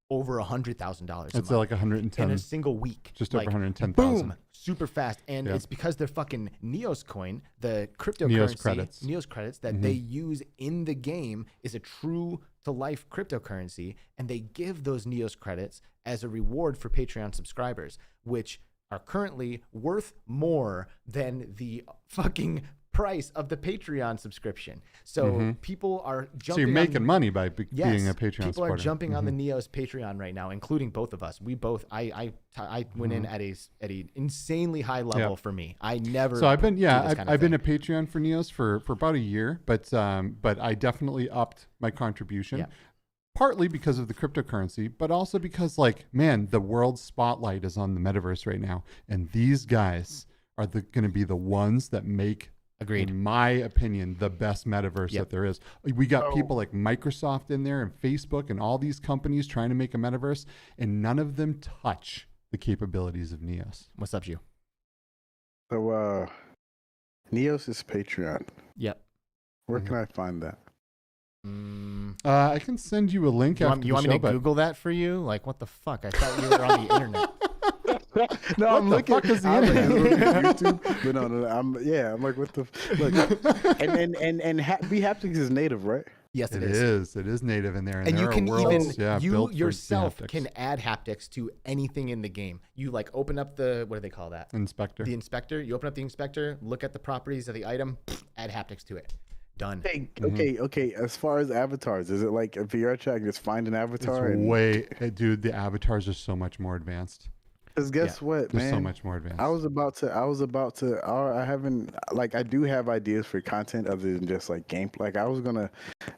over $100,000 a month. It's like 110, in a single week. just like, over 110,000. Boom, super fast. And Yeah. it's because they're fucking Neos coin, the cryptocurrency, credits. Neos credits that they use in the game is a true to life cryptocurrency. And they give those Neos credits as a reward for Patreon subscribers, which are currently worth more than the fucking price of the Patreon subscription. So people are jumping So you're making on, money by yes, being a Patreon people supporter. are jumping on the Neos Patreon right now, including both of us. We both, I went in at a insanely high level for me. I never. So I've been, do this kind of I've been thing. a Patreon for Neos for about a year, but I definitely upped my contribution. Yeah. Partly because of the cryptocurrency, but also because, like, man, the world spotlight is on the metaverse right now, and these guys are going to be the ones that make, Agreed. in my opinion, the best metaverse that there is. We got people like Microsoft in there and Facebook and all these companies trying to make a metaverse, and none of them touch the capabilities of Neos. What's up, you? So, Neos is Patreon. Yep. Where can I find that? I can send you a link You after want, you the want show, me to but Google that for you? Like, what the fuck? I thought you were on the internet. No, I'm the looking. fuck is the I'm internet? looking at YouTube, but no. I'm like, what the look? And Be Haptics is native, right? Yes, It is. It is native in there, And you there are can worlds, even, you built for yourself haptics. can add haptics to anything in the game. You like open up the, what do they call that? Inspector. The inspector. You open up the inspector, look at the properties of the item, add haptics to it. Done. Hey, okay. As far as avatars, is it like a VR chat? Just find an avatar. It's dude, the avatars are so much more advanced. Because guess what, They're man? so much more advanced. I was about to. I haven't, like, I do have ideas for content other than just like gameplay. Like, I was gonna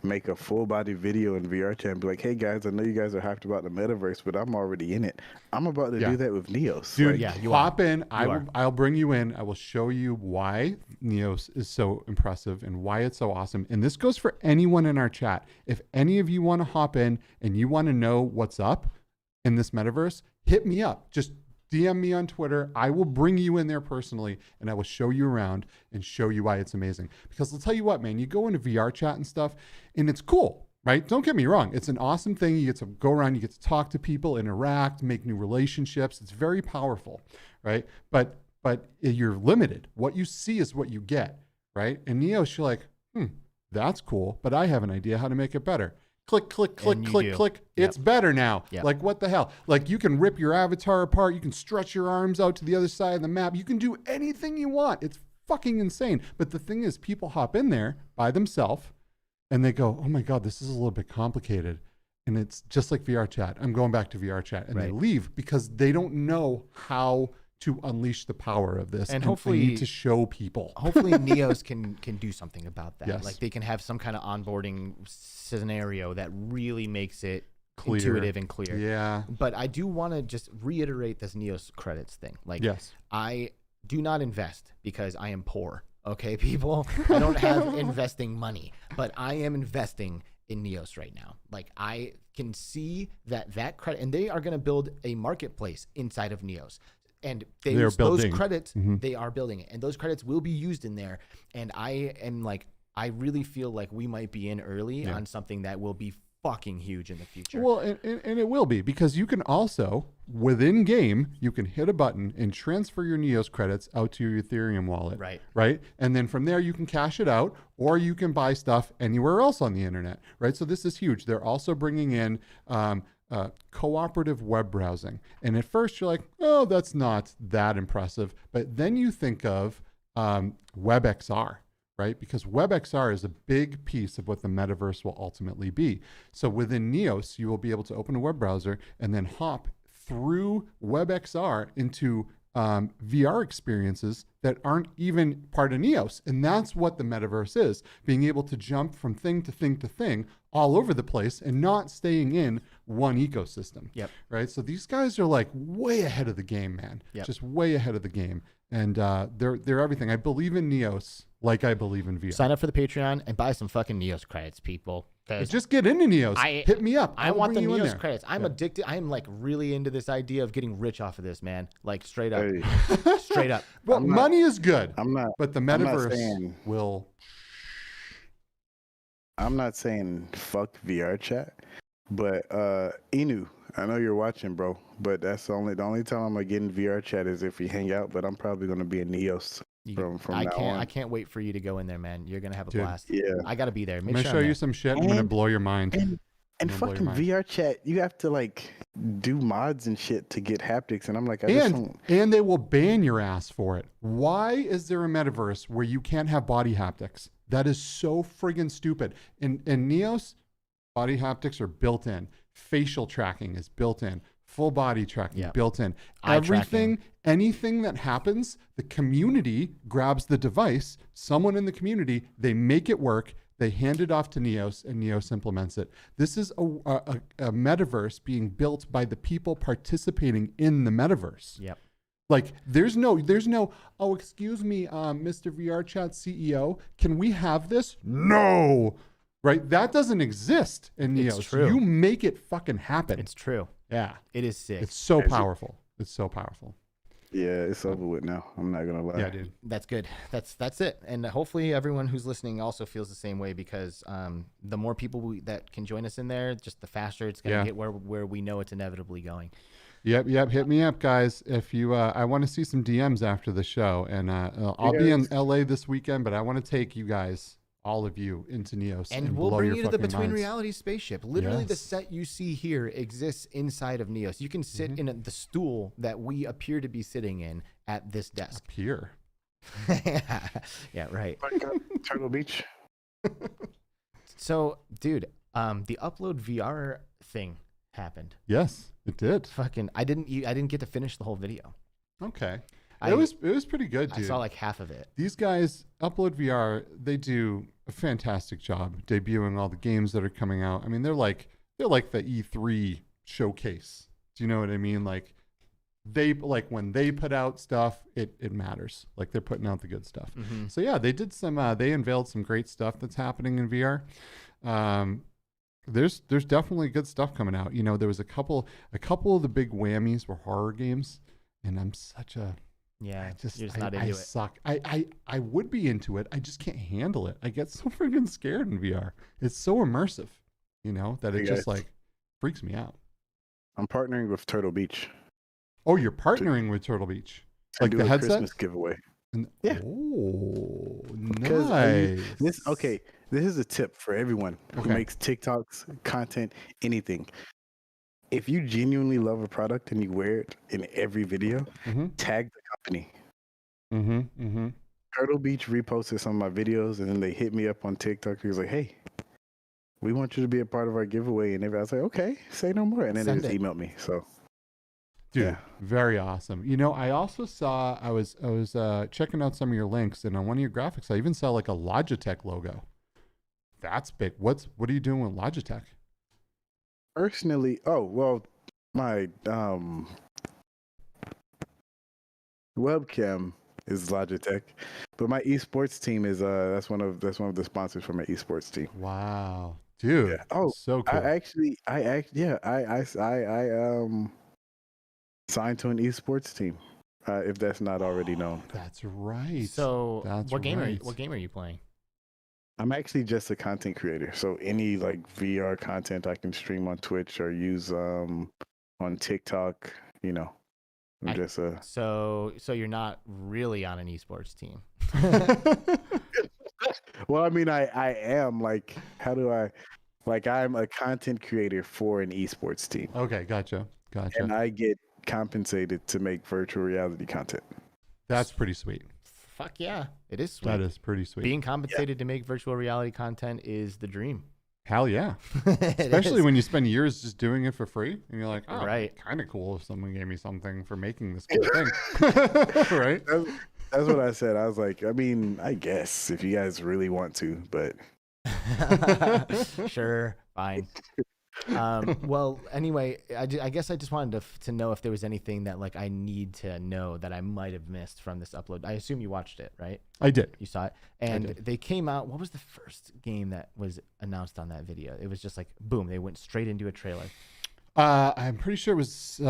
make a full body video in VR chat and be like, hey guys, I know you guys are hyped about the metaverse, but I'm already in it. I'm about to do that with Neos. Dude, Like, yeah, you hop in. are. I'll bring you in. I will show you why Neos is so impressive and why it's so awesome. And this goes for anyone in our chat. If any of you want to hop in and you want to know what's up in this metaverse, hit me up. Just DM me on Twitter. I will bring you in there personally and I will show you around and show you why it's amazing. Because I'll tell you what, man, you go into VR chat and stuff and it's cool, right? Don't get me wrong. It's an awesome thing. You get to go around, you get to talk to people, interact, make new relationships. It's very powerful, right? But you're limited. What you see is what you get, right? And Neos, you're like, that's cool, but I have an idea how to make it better. Click, click, click, And you click, do. click. Yep. It's better now. Yep. Like, what the hell? Like, you can rip your avatar apart. You can stretch your arms out to the other side of the map. You can do anything you want. It's fucking insane. But the thing is, people hop in there by themselves and they go, oh my God, this is a little bit complicated. And it's just like VR chat. I'm going back to VR chat. And they leave because they don't know how to unleash the power of this. And they hopefully- need to show people. Hopefully Neos can do something about that. Yes. Like they can have some kind of onboarding scenario that really makes it Clear. intuitive and clear. Yeah. But I do want to just reiterate this Neos credits thing. Like, Yes. I do not invest because I am poor. Okay, people, I don't have investing money, but I am investing in Neos right now. Like, I can see that credit, and they are going to build a marketplace inside of Neos. and They're those building. credits, Mhm. they are building it, and those credits will be used in there. And I really feel like we might be in early on something that will be fucking huge in the future. Well, and it will be, because you can also, within game, you can hit a button and transfer your Neos credits out to your Ethereum wallet. Right. And then from there, you can cash it out, or you can buy stuff anywhere else on the internet. Right. So this is huge. They're also bringing in cooperative web browsing. And at first you're like, oh, that's not that impressive. But then you think of WebXR. Right? Because WebXR is a big piece of what the metaverse will ultimately be. So within Neos, you will be able to open a web browser and then hop through WebXR into VR experiences that aren't even part of Neos. And that's what the metaverse is, being able to jump from thing to thing to thing all over the place and not staying in one ecosystem. Yep. Right? So these guys are like way ahead of the game, man. Yep. Just way ahead of the game. And they're everything. I believe in Neos like I believe in VR. Sign up for the Patreon and buy some fucking Neos credits, people. Just get into Neos. Hit me up. I will want the bring you in Neos there. credits. I'm addicted. I'm like really into this idea of getting rich off of this, man. Like straight up. Hey, Straight up. Well, money is good. I'm not. But the I'm not metaverse saying- will. I'm not saying fuck VR chat, but Inu, I know you're watching, bro. But that's the only time I'm gonna get in VR chat is if we hang out. But I'm probably gonna be in Neos from now on. I can't wait for you to go in there, man. You're gonna have a Dude. blast. Yeah. I gotta be there. I'm Make gonna sure show I'm you there. some shit. I'm gonna And- blow your mind. And I'm gonna blow your fucking mind. VR chat, you have to like do mods and shit to get haptics, and I'm like, I just don't. And they will ban your ass for it. Why is there a metaverse where you can't have body haptics? That is so friggin' stupid. In Neos, body haptics are built in. Facial tracking is built in. Full body tracking Yep. built in. Eye Everything, anything that happens, the community grabs the device, someone in the community, they make it work, they hand it off to Neos, and Neos implements it. This is a metaverse being built by the people participating in the metaverse. Yep. Like there's no, oh, excuse me, Mr. VR Chat CEO, can we have this? No. Right? That doesn't exist in It's Neos. true. You make it fucking happen. It's true. Yeah. It is sick. It's so Is it? powerful. It's so powerful. Yeah, it's over with now. I'm not gonna lie. Yeah, dude. That's good. That's it. And hopefully everyone who's listening also feels the same way, because the more people that can join us in there, just the faster it's going to get where we know it's inevitably going. Yep. Hit me up, guys. If you, I want to see some DMs after the show, and I'll be in LA this weekend, but I want to take you guys, all of you, into Neos, And we'll blow bring your you to the fucking Between minds. Realities spaceship. Literally, the Yes. set you see here exists inside of Neos. You can sit in the stool that we appear to be sitting in at this desk. Here. Yeah, right. Turtle Beach. So, dude, the upload VR thing happened. Yes, it did. Fucking, I didn't get to finish the whole video. Okay. I- It was pretty good, I dude. saw like half of it. These guys, Upload VR, they do a fantastic job debuting all the games that are coming out. I mean, they're like the E3 showcase. Do you know what I mean? Like when they put out stuff, it matters. Like they're putting out the good stuff. Mhm. So yeah, they did some. They unveiled some great stuff that's happening in VR. There's definitely good stuff coming out. You know, there was a couple of the big whammies were horror games, and I'm such a Yeah, I just you're just I, not I into it. suck. I would be into it. I just can't handle it. I get so freaking scared in VR. It's so immersive, you know, that it Hey, just guys. like freaks me out. I'm partnering with Turtle Beach. Oh, you're partnering with Turtle Beach, to like do the a headset. Christmas giveaway. Yeah. Oh, Because nice. This is a tip for everyone who Okay. makes TikToks, content, anything. If you genuinely love a product and you wear it in every video, Mm-hmm. tag the company. Mm-hmm. Mm-hmm. Turtle Beach reposted some of my videos, and then they hit me up on TikTok. He was like, "Hey, we want you to be a part of our giveaway." And I was like, "Okay, say no more." And then Send they just it. emailed me. So Dude, Yeah. very awesome. You know, I also saw I was checking out some of your links, and on one of your graphics, I even saw like a Logitech logo. That's big. What are you doing with Logitech? personally, my webcam is Logitech, but my esports team is that's one of the sponsors for my esports team. Wow, dude. Yeah. Oh, so cool. I signed to an esports team. if that's not already known. That's right. So That's what game right. what game are you playing? I'm actually just a content creator, so any like VR content I can stream on Twitch or use on TikTok. You know, I'm just a. So you're not really on an esports team. Well, I mean, I am like, how do I? Like, I'm a content creator for an esports team, Okay, gotcha. and I get compensated to make virtual reality content. That's pretty sweet. Fuck yeah, it is sweet. That is pretty sweet. Being compensated to make virtual reality content is the dream. Hell yeah. It Especially is. when you spend years just doing it for free and you're like, oh, Right. kind of cool if someone gave me something for making this cool thing. Right? That's what I said. I was like, I mean, I guess if you guys really want to, but Sure, fine. Well, anyway, I guess I just wanted to know if there was anything that like I need to know that I might have missed from this upload. I assume you watched it, right? I did. You saw it, and did. they came out. What was the first game that was announced on that video? It was just like boom, they went straight into a trailer. I'm pretty sure it was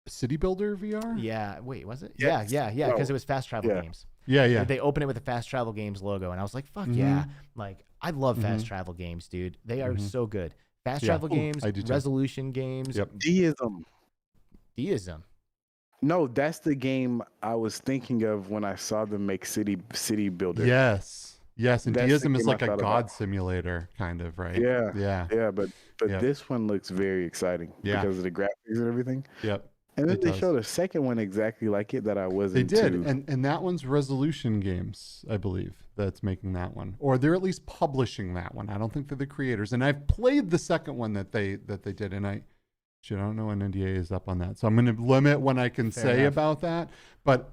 City Builder VR. Yeah, wait, was it? Yes. Yeah, because Oh, it was Fast Travel yeah. Games. Yeah. They open it with the Fast Travel Games logo, and I was like, fuck Mhm. yeah! Like I love Fast Mhm. Travel Games, dude. They are Mhm. so good. Fast Yeah. Travel Ooh, Games, I do too. Resolution Games, Yep. deism. Deism. No, that's the game I was thinking of when I saw them make City Builder. Yes. And That's the deism is game I like a thought god about. simulator, kind of, right? Yeah. Yeah. Yeah, but Yep. this one looks very exciting Yeah. because of the graphics and everything. Yep. And then It they does. showed a second one exactly like it that I They wasn't did, too. and that one's Resolution Games, I believe, that's making that one, or they're at least publishing that one. I don't think they're the creators, and I've played the second one that they did, and I don't know when NDA is up on that, so I'm going to limit what I can Fair say enough. about that. But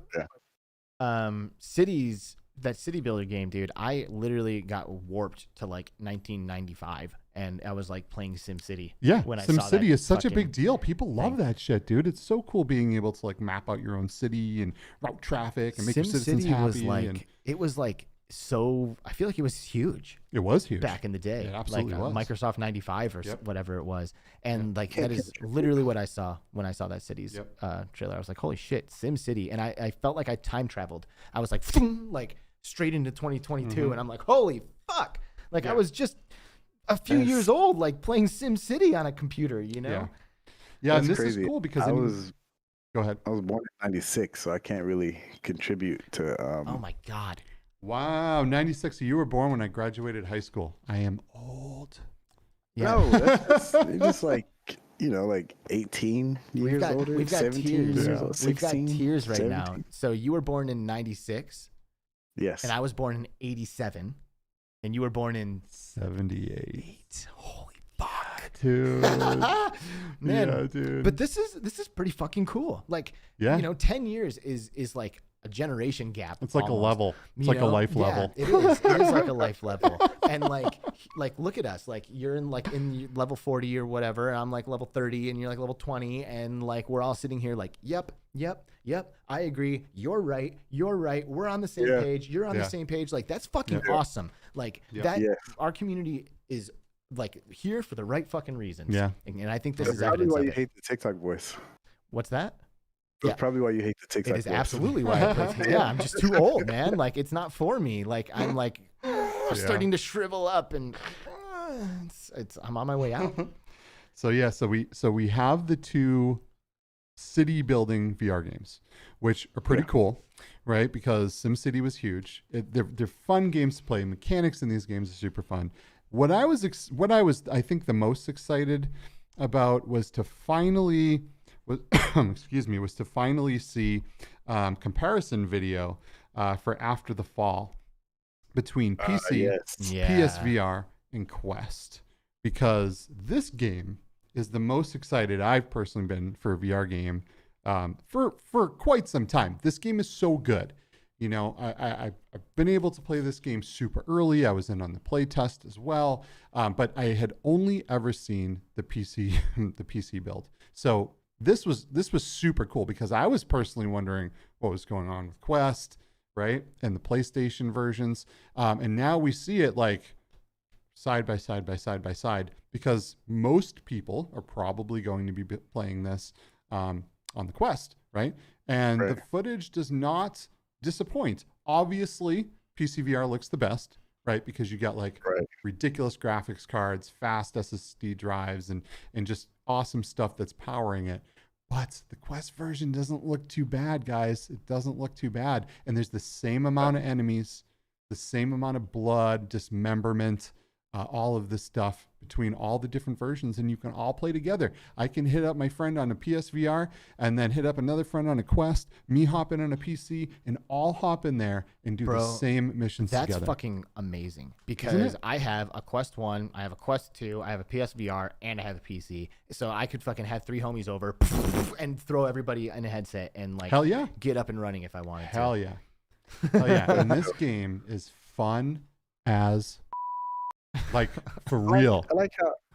That City Builder game, dude, I literally got warped to like 1995, and I was like playing SimCity. yeah, when I saw SimCity that is such a fucking big deal. People love thing. that shit, dude. It's so cool being able to like map out your own city and route traffic and make your citizens SimCity happy. was like and it was like so. I feel like it was huge it was huge back in the day, It absolutely like was. Microsoft 95 or Yep. whatever it was, and like that is literally what I saw when I saw that Cities Yep. trailer. I was like, holy shit, SimCity, and I felt like I time traveled. I was like, like straight into 2022, and I'm like, holy fuck, like I was just a few That's- years old, like playing SimCity on a computer, you know? Yeah. Yeah, That's and this crazy. is cool because I was go ahead. born in '96, so I can't really contribute to. Oh my god. Wow, 96. So you were born when I graduated high school. I am old. Yeah. No, that's you're just like like 18 years older, we've got 17 tears. years old, We've got 16, tears right now. 17. So you were born in 96, Yes. and I was born in 87, and you were born in 78. 8. Holy fuck. Dude. Man, Yeah, dude. but this is pretty fucking cool. Like, Yeah. 10 years is like a generation gap. It's like almost. a level. It's You like a know? life Yeah, level. It is. It is like a life level. And like look at us. Like you're in level 40 or whatever. And I'm like level 30, and you're like level 20, and like we're all sitting here like, yep. I agree. You're right. We're on the same Yeah. page. You're on Yeah. the same page. Like that's fucking Yeah. awesome. Like Yeah. that. Yeah. Our community is like here for the right fucking reasons. Yeah. And I think this That's is probably evidence why of you it. hate the TikTok voice. What's that? That's Yeah. probably why you hate the TikTok It is voice. absolutely why I play. Yeah, I'm just too old, man. Like it's not for me. Like I'm like starting to shrivel up, and it's I'm on my way out. So yeah, so we have the two city building VR games, which are pretty cool, right? Because SimCity was huge. They're fun games to play. Mechanics in these games are super fun. What I was I think the most excited about was to finally see comparison video for After the Fall between PC, Yes. Yeah. PSVR, and Quest, because this game is the most excited I've personally been for a VR game for quite some time. This game is so good. You know, I've been able to play this game super early. I was in on the play test as well, but I had only ever seen the PC the PC build. So this was super cool because I was personally wondering what was going on with Quest, right, and the PlayStation versions, and now we see it like side by side, because most people are probably going to be playing this on the Quest, right? And the Right. footage does not disappoint. Obviously, PC VR looks the best, right? Because you got like Right. ridiculous graphics cards, fast SSD drives, and just awesome stuff that's powering it. But the Quest version doesn't look too bad, guys. It doesn't look too bad. And there's the same amount of enemies, the same amount of blood, dismemberment, all of this stuff between all the different versions, and you can all play together. I can hit up my friend on a PSVR and then hit up another friend on a Quest, me hop in on a PC, and all hop in there and do the same missions That's together. fucking amazing because I have a Quest 1, I have a Quest 2, I have a PSVR, and I have a PC. So I could fucking have 3 homies over and throw everybody in a headset and like Hell yeah. get up and running if I wanted to. Hell yeah. Hell yeah. And this game is fun as like for real. I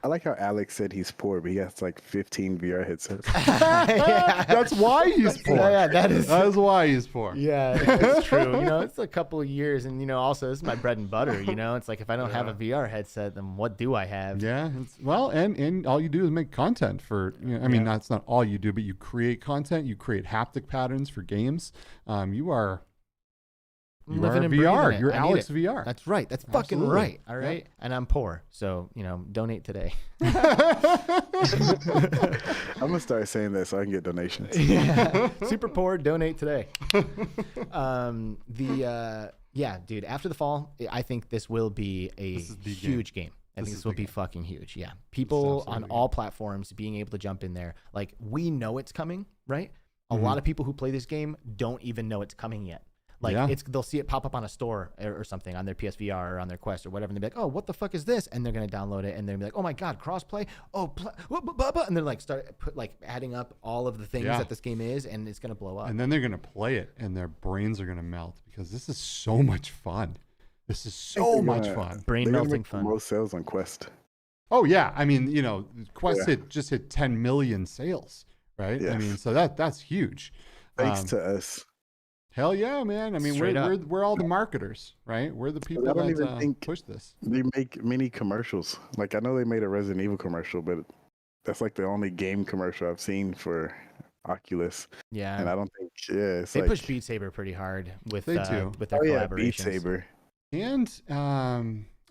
like how Alex said he's poor, but he has like 15 VR headsets. Yeah. That's why he's poor. Yeah, that is why he's poor. Yeah, it's true. You know, it's a couple of years, and you know, also this is my bread and butter. You know, it's like if I don't have a VR headset, then what do I have? Yeah. Well, and all you do is make content for. You know, I mean, that's not all you do, but you create content. You create haptic patterns for games. You are Living and VR. breathing it. You're I need Alex it. VR. That's right. That's fucking Absolutely. right. All right. And I'm poor, so you know, donate today. I'm gonna start saying that so I can get donations. Yeah. Super poor, donate today. Yeah, dude. After the fall, I think this will be a huge game. I think this will be fucking huge. Yeah. People on all platforms being able to jump in there. Like, we know it's coming, right? A lot of people who play this game don't even know it's coming yet. Like they'll see it pop up on a store or something on their PSVR or on their Quest or whatever, and they'll be like, "Oh, what the fuck is this?" And they're gonna download it, and they'll be like, "Oh my god, crossplay! Oh, and they're like start adding up all of the things that this game is, and it's gonna blow up. And then they're gonna play it, and their brains are gonna melt because this is so much fun. This is so much fun. Brain melting fun. Most sales on Quest. Oh yeah, I mean, you know, Quest just hit 10 million sales, right? Yes. I mean, so that's huge. Thanks to us. Hell yeah, man. I mean, we're all the marketers, right? We're the people I don't that even think push this. They make many commercials. Like I know they made a Resident Evil commercial, but that's like the only game commercial I've seen for Oculus. Yeah. And I don't think it's they like, push Beat Saber pretty hard with They do. with their collaborations. Beat Saber. And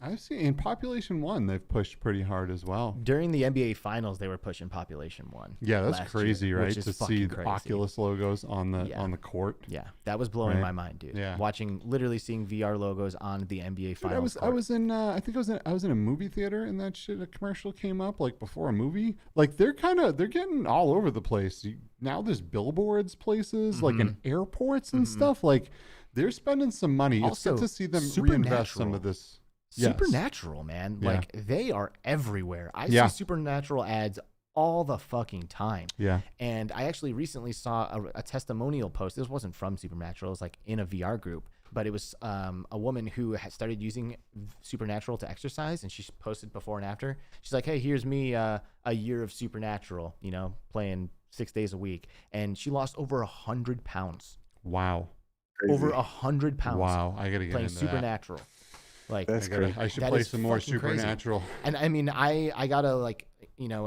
I've seen in Population 1 they've pushed pretty hard as well. During the NBA Finals, they were pushing Population 1. Yeah, that's last crazy, year, right? which is To see fucking the crazy. Oculus logos on the court. Yeah, that was blowing Right. my mind, dude. Yeah. literally seeing VR logos on the NBA Dude, Finals. I was in I think I was in a movie theater and that shit, a commercial came up like before a movie. Like they're getting all over the place. Now there's billboards places like in airports and stuff. Like they're spending some money. Also, it's good to see them reinvest some of this. Yes. Supernatural, man. Yeah. Like they are everywhere. I see Supernatural ads all the fucking time. Yeah. And I actually recently saw a testimonial post. This wasn't from Supernatural. It was like in a VR group, but it was a woman who had started using Supernatural to exercise, and she posted before and after. She's like, "Hey, here's me a year of Supernatural, you know, playing 6 days a week," and she lost over 100 pounds. Wow. Crazy. Over 100 pounds. Wow. I gotta get playing into Supernatural. Like That's crazy. I should That play is some more fucking crazy. Supernatural. And I mean, I got a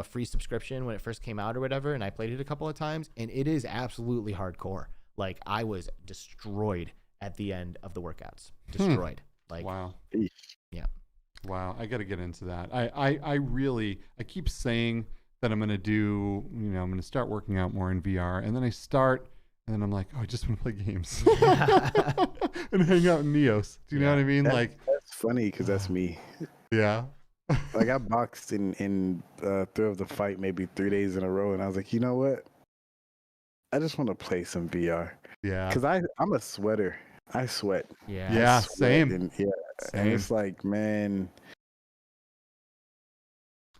free subscription when it first came out or whatever, and I played it a couple of times, and it is absolutely hardcore. Like I was destroyed at the end of the workouts. Destroyed. Like Wow. yeah. Wow. I gotta get into that. I really keep saying that I'm gonna do, you know, I'm gonna start working out more in VR, and then I start. And then I'm like, oh, I just want to play games and hang out in Neos. Do you know what I mean? Like, that's funny because that's me. yeah. Like I boxed in Thrill of the Fight maybe 3 days in a row, and I was like, you know what? I just want to play some VR. Yeah. Because I'm a sweater. I sweat. Yeah. Yeah. I sweat Same. And, Same. and it's like, man.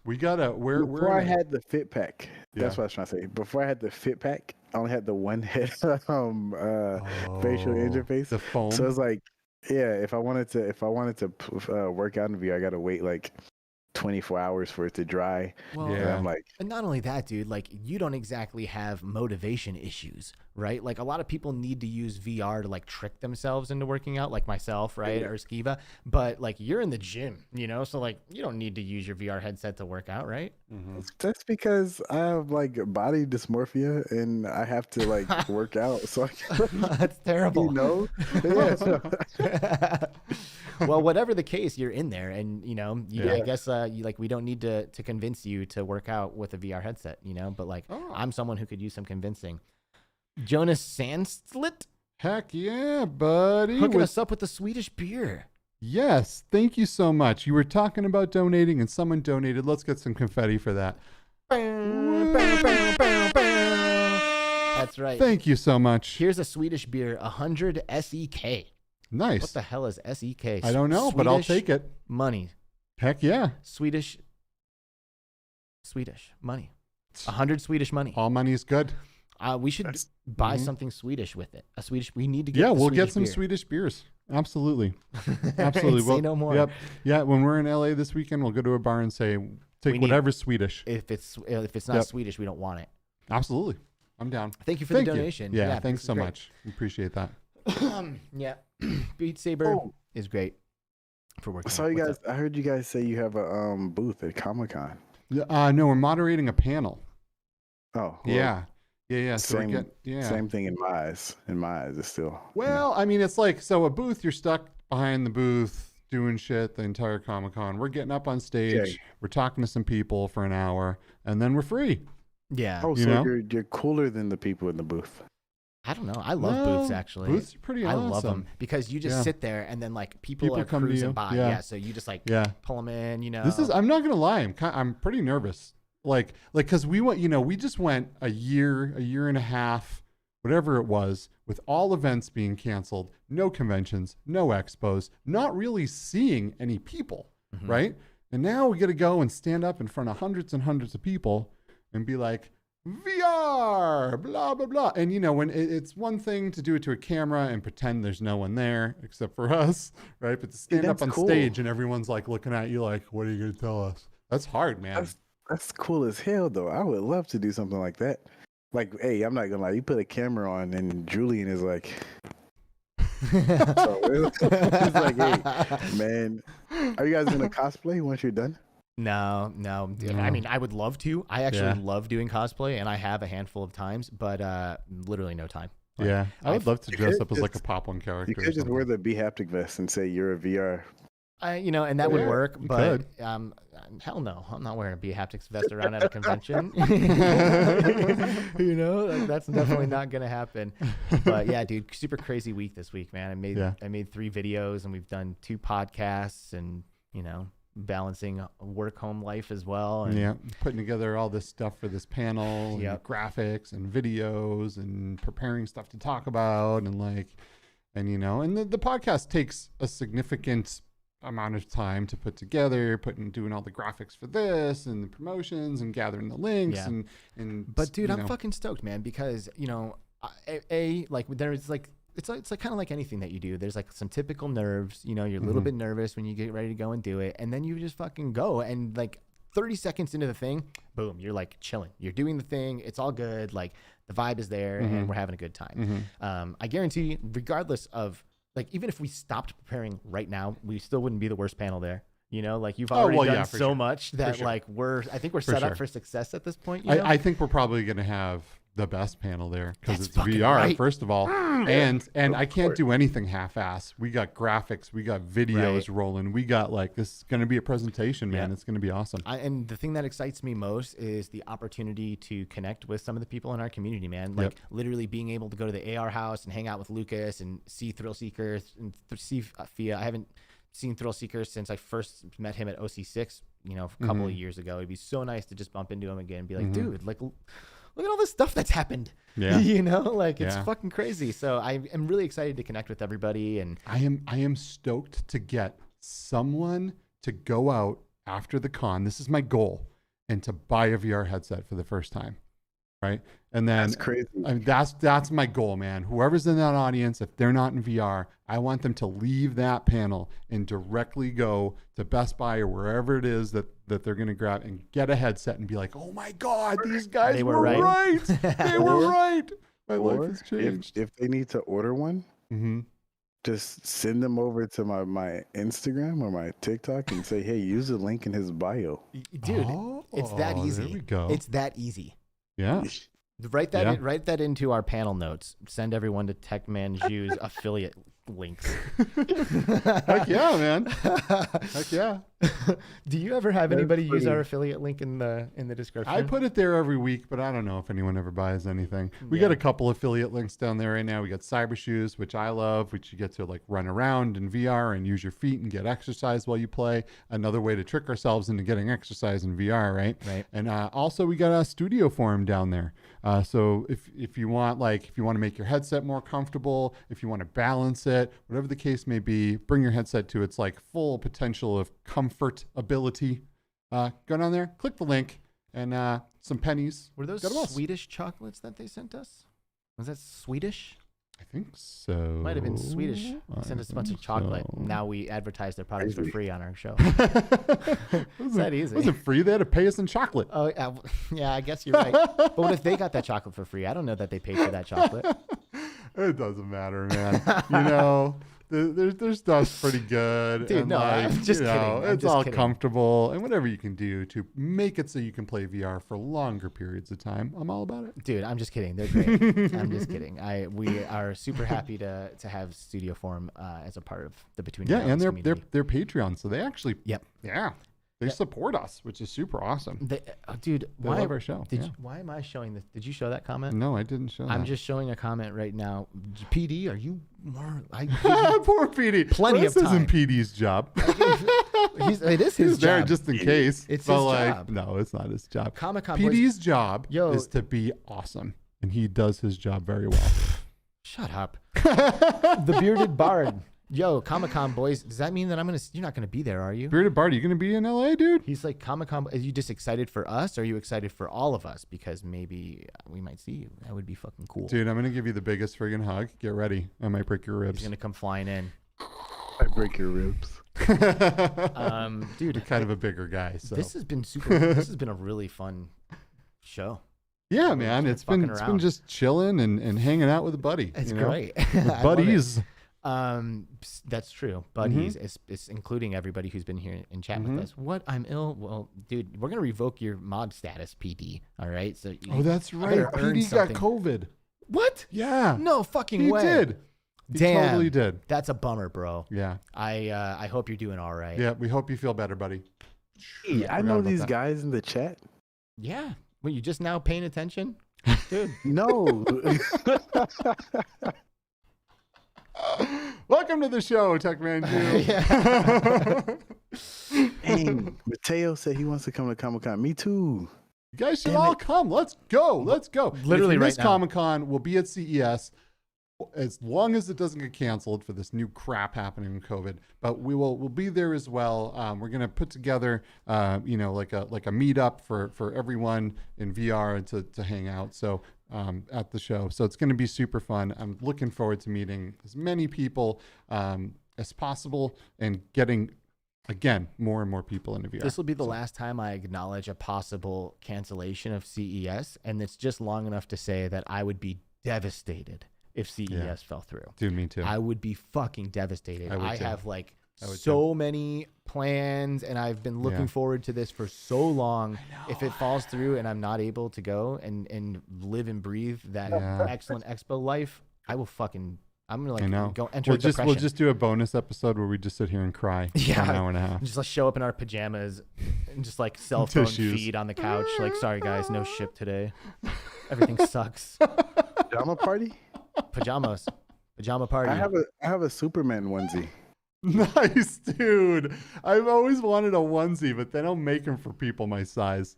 We gotta. Before I had the Ft.Tech, that's Yeah. what I was trying to say. Before I had the Ft.Tech, I only had the one head facial interface. The foam. So it's like, yeah, if I wanted to work out in VR, I gotta wait like 24 hours for it to dry. Well, And I'm like, and not only that, dude, like you don't exactly have motivation issues, right? Like a lot of people need to use VR to like trick themselves into working out, like myself, right? Or Skiva. But like you're in the gym, you know, so like you don't need to use your VR headset to work out, right? that's because I have like body dysmorphia and I have to like work out. So That's terrible. you know, yeah. So, Well, whatever the case, you're in there, and you know, I Yeah. guess you like we don't need to convince you to work out with a VR headset, you know. But like, I'm someone who could use some convincing. Jonas Sandslit Heck yeah, buddy. hooking us up with the Swedish beer. Yes, thank you so much. You were talking about donating, and someone donated. Let's get some confetti for that. That's right. Thank you so much. Here's a Swedish beer, 100 SEK. Nice. What the hell is SEK? I don't know, but I'll take it. Money. Heck yeah. Swedish money. 100 Swedish money. All money is good. We should buy something Swedish with it. A Swedish. We need to get. Yeah, the we'll get Swedish some beer. Swedish beers. Absolutely. Absolutely. Say no more. Yep. Yeah, when we're in LA this weekend, we'll go to a bar and say, take need- whatever's Swedish. If it's not Yep. Swedish, we don't want it. Absolutely. I'm down. Thank you for the donation. Yeah, this thanks is so great. much. We appreciate that. Yeah, Beat Saber Oh. is great for working. I saw you What's guys. I heard you guys say you have a booth at Comic-Con. No, we're moderating a panel. Oh, well, Yeah. So Same, yeah. same thing in my eyes. In my eyes, it's still. Well, I mean, it's like, so a booth, you're stuck behind the booth doing shit the entire Comic-Con. We're getting up on stage. Okay. We're talking to some people for an hour, and then we're free. Yeah. Oh, You so know? you're cooler than the people in the booth. I don't know. I love Well, booths actually. Booths are pretty I awesome. love them because you just Yeah. sit there and then like people People are come to cruising you. by. Yeah. Yeah. So you just like Yeah. pull them in. You know. This is, I'm not going to lie. I'm pretty nervous. Like, cause we went, we just went a year and a half, whatever it was, with all events being canceled, no conventions, no expos, not really seeing any people. Mhm. Right. And now we got to go and stand up in front of hundreds and hundreds of people and be like, VR, blah, blah, blah. And, when it's one thing to do it to a camera and pretend there's no one there except for us, right? But to stand up that's on cool. stage and everyone's like looking at you like, what are you going to tell us? That's hard, man. That's cool as hell, though. I would love to do something like that. Like, hey, I'm not gonna lie. You put a camera on, and Julian is like, so it's like, hey, man, are you guys gonna cosplay once you're done? No. I mean, I would love to. I actually Yeah. love doing cosplay, and I have a handful of times, but literally no time. Like, Yeah, I would love to you dress could up as like a just- pop one character. You or could just something. wear the Be Haptic vest and say you're a VR. and that would Yeah, work, you but hell no, I'm not wearing a haptics vest around at a convention. That's definitely not gonna happen. But yeah, dude, super crazy week this week, man. I made 3 videos, and we've done 2 podcasts, and balancing work home life as well. And Yeah, putting together all this stuff for this panel, Yep. and graphics and videos, and preparing stuff to talk about, and the podcast takes a significant amount of time to put together, doing all the graphics for this and the promotions and gathering the links Yeah. and. But dude, I'm fucking stoked, man, because there's like it's like kind of like anything that you do. There's like some typical nerves. You're a little bit nervous when you get ready to go and do it, and then you just fucking go, and like 30 seconds into the thing, boom, you're like chilling. You're doing the thing. It's all good. Like the vibe is there, and we're having a good time. I guarantee, regardless of like, even if we stopped preparing right now, we still wouldn't be the worst panel there. Like you've already done for so sure. much that sure. like I think we're For set sure. up for success at this point. I think we're probably going to have the best panel there because That's it's fucking VR, right. first of all. And I can't do anything half-ass. We got graphics. We got videos rolling. We got this is going to be a presentation, man. Yeah. It's going to be awesome. And the thing that excites me most is the opportunity to connect with some of the people in our community, man. Like literally being able to go to the AR house and hang out with Lucas and see Thrill Seeker and see Fia. I haven't seen Thrill Seeker since I first met him at OC6, a couple of years ago. It'd be so nice to just bump into him again and be like, dude, like, look at all this stuff that's happened. Yeah. It's fucking crazy. So I am really excited to connect with everybody. And I am stoked to get someone to go out after the con. This is my goal, and to buy a VR headset for the first time. right? And then That's crazy. I mean, that's my goal, man. Whoever's in that audience, if they're not in VR, I want them to leave that panel and directly go to Best Buy or wherever it is that they're going to grab and get a headset and be like, oh my God, these guys They were were right. They were right. My life Or has changed. if they need to order one, just send them over to my Instagram or my TikTok and say, hey, use the link in his bio. Dude, it's that easy. There we go. It's that easy. Yeah. Write that into our panel notes. Send everyone to TechManJu's affiliate links. Heck yeah, man. Heck yeah. Do you ever have anybody use our affiliate link in the description? I put it there every week, but I don't know if anyone ever buys anything. We got a couple affiliate links down there right now. We got Cyber Shoes, which I love, which you get to like run around in VR and use your feet and get exercise while you play. Another way to trick ourselves into getting exercise in VR, right? Right. And also we got a Studioform down there. So if you want to make your headset more comfortable, if you want to balance it, whatever the case may be, bring your headset to its like full potential of comfort ability. Go down there, click the link, and some pennies. Were those Go to us. Swedish chocolates that they sent us? Was that Swedish? I think so. Might have been Swedish. They I sent us a bunch of think chocolate. so. Now we advertise their products for free on our show. It's that easy. It wasn't free. They had to pay us in chocolate. Oh, yeah, I guess you're right. But what if they got that chocolate for free? I don't know that they paid for that chocolate. It doesn't matter, man. You know, their stuff's pretty good. Dude, and no, like, I'm just you know, kidding. I'm it's just all kidding. comfortable, and whatever you can do to make it so you can play VR for longer periods of time, I'm all about it. Dude, I'm just kidding. They're great. I'm just kidding. We are super happy to have Studioform as a part of the Between Yeah, Realities and community. they're Patreon, so they actually they Yeah. support us, which is super awesome. Dude, They love our show. Why am I showing this? Did you show that comment? No, I didn't show that. I'm just showing a comment right now. PD, are you more? Poor PD. Plenty This of isn't time. PD's job. It is his He's there job. just in case. It's but his like, job. No, it's not his job. Comic-Con PD's job Yo. is to be awesome, and he does his job very well. Shut up. The bearded bard. Yo, Comic-Con boys. Does that mean that you're not gonna be there, are you? Bearded Bart, are you going to be in LA, dude? He's like, Comic-Con, are you just excited for us? Or are you excited for all of us? Because maybe we might see you. That would be fucking cool. Dude, I'm going to give you the biggest friggin' hug. Get ready. I might break your He's ribs. going to come flying in. I break your ribs. Dude, You're kind of a bigger guy, so. this has been this has been a really fun show. Yeah, man. just It's been fucking just chilling and hanging out with a buddy. It's you know? great. With I love it. buddies. That's true. Buddies, it's including everybody who's been here in chat with us. What? I'm ill? Well, dude, we're going to revoke your mod status, PD. All right? So Oh, that's right. better earn PD got something. COVID. What? Yeah. No fucking He way. did. He Damn. totally did. That's a bummer, bro. Yeah. I hope you're doing all right. Yeah. We hope you feel better, buddy. Hey, I forgot know about these that. guys in the chat. Yeah. Well, you just now paying attention? Dude. No. Welcome to the show, TechManJu. Dang, Mateo said he wants to come to Comic-Con. Me too. You guys should Damn all it. come. Let's go. Let's go. Literally if you right miss now. Comic-Con, we'll be at CES as long as it doesn't get canceled for this new crap happening with COVID. But we'll be there as well. We're gonna put together, like a meetup for everyone in VR to hang out. So at the show. So it's gonna be super fun. I'm looking forward to meeting as many people as possible and getting, again, more and more people into VR. This will be the last time I acknowledge a possible cancellation of CES, and it's just long enough to say that I would be devastated if CES fell through. Dude, me too. I would be fucking devastated. I would I too. have like I would so many plans, and I've been looking Yeah. forward to this for so long. If it falls through and I'm not able to go and live and breathe that Yeah. excellent expo life, I'm gonna I know. go enter We'll depression. just do a bonus episode where we just sit here and cry for Yeah. an hour and a half. Just like show up in our pajamas and just like cell phone Tissues. feed on the couch. Like, sorry guys, no ship today. Everything sucks. Pajama party? Pajama party. I have a Superman onesie. Nice, dude. I've always wanted a onesie, but they don't make them for people my size.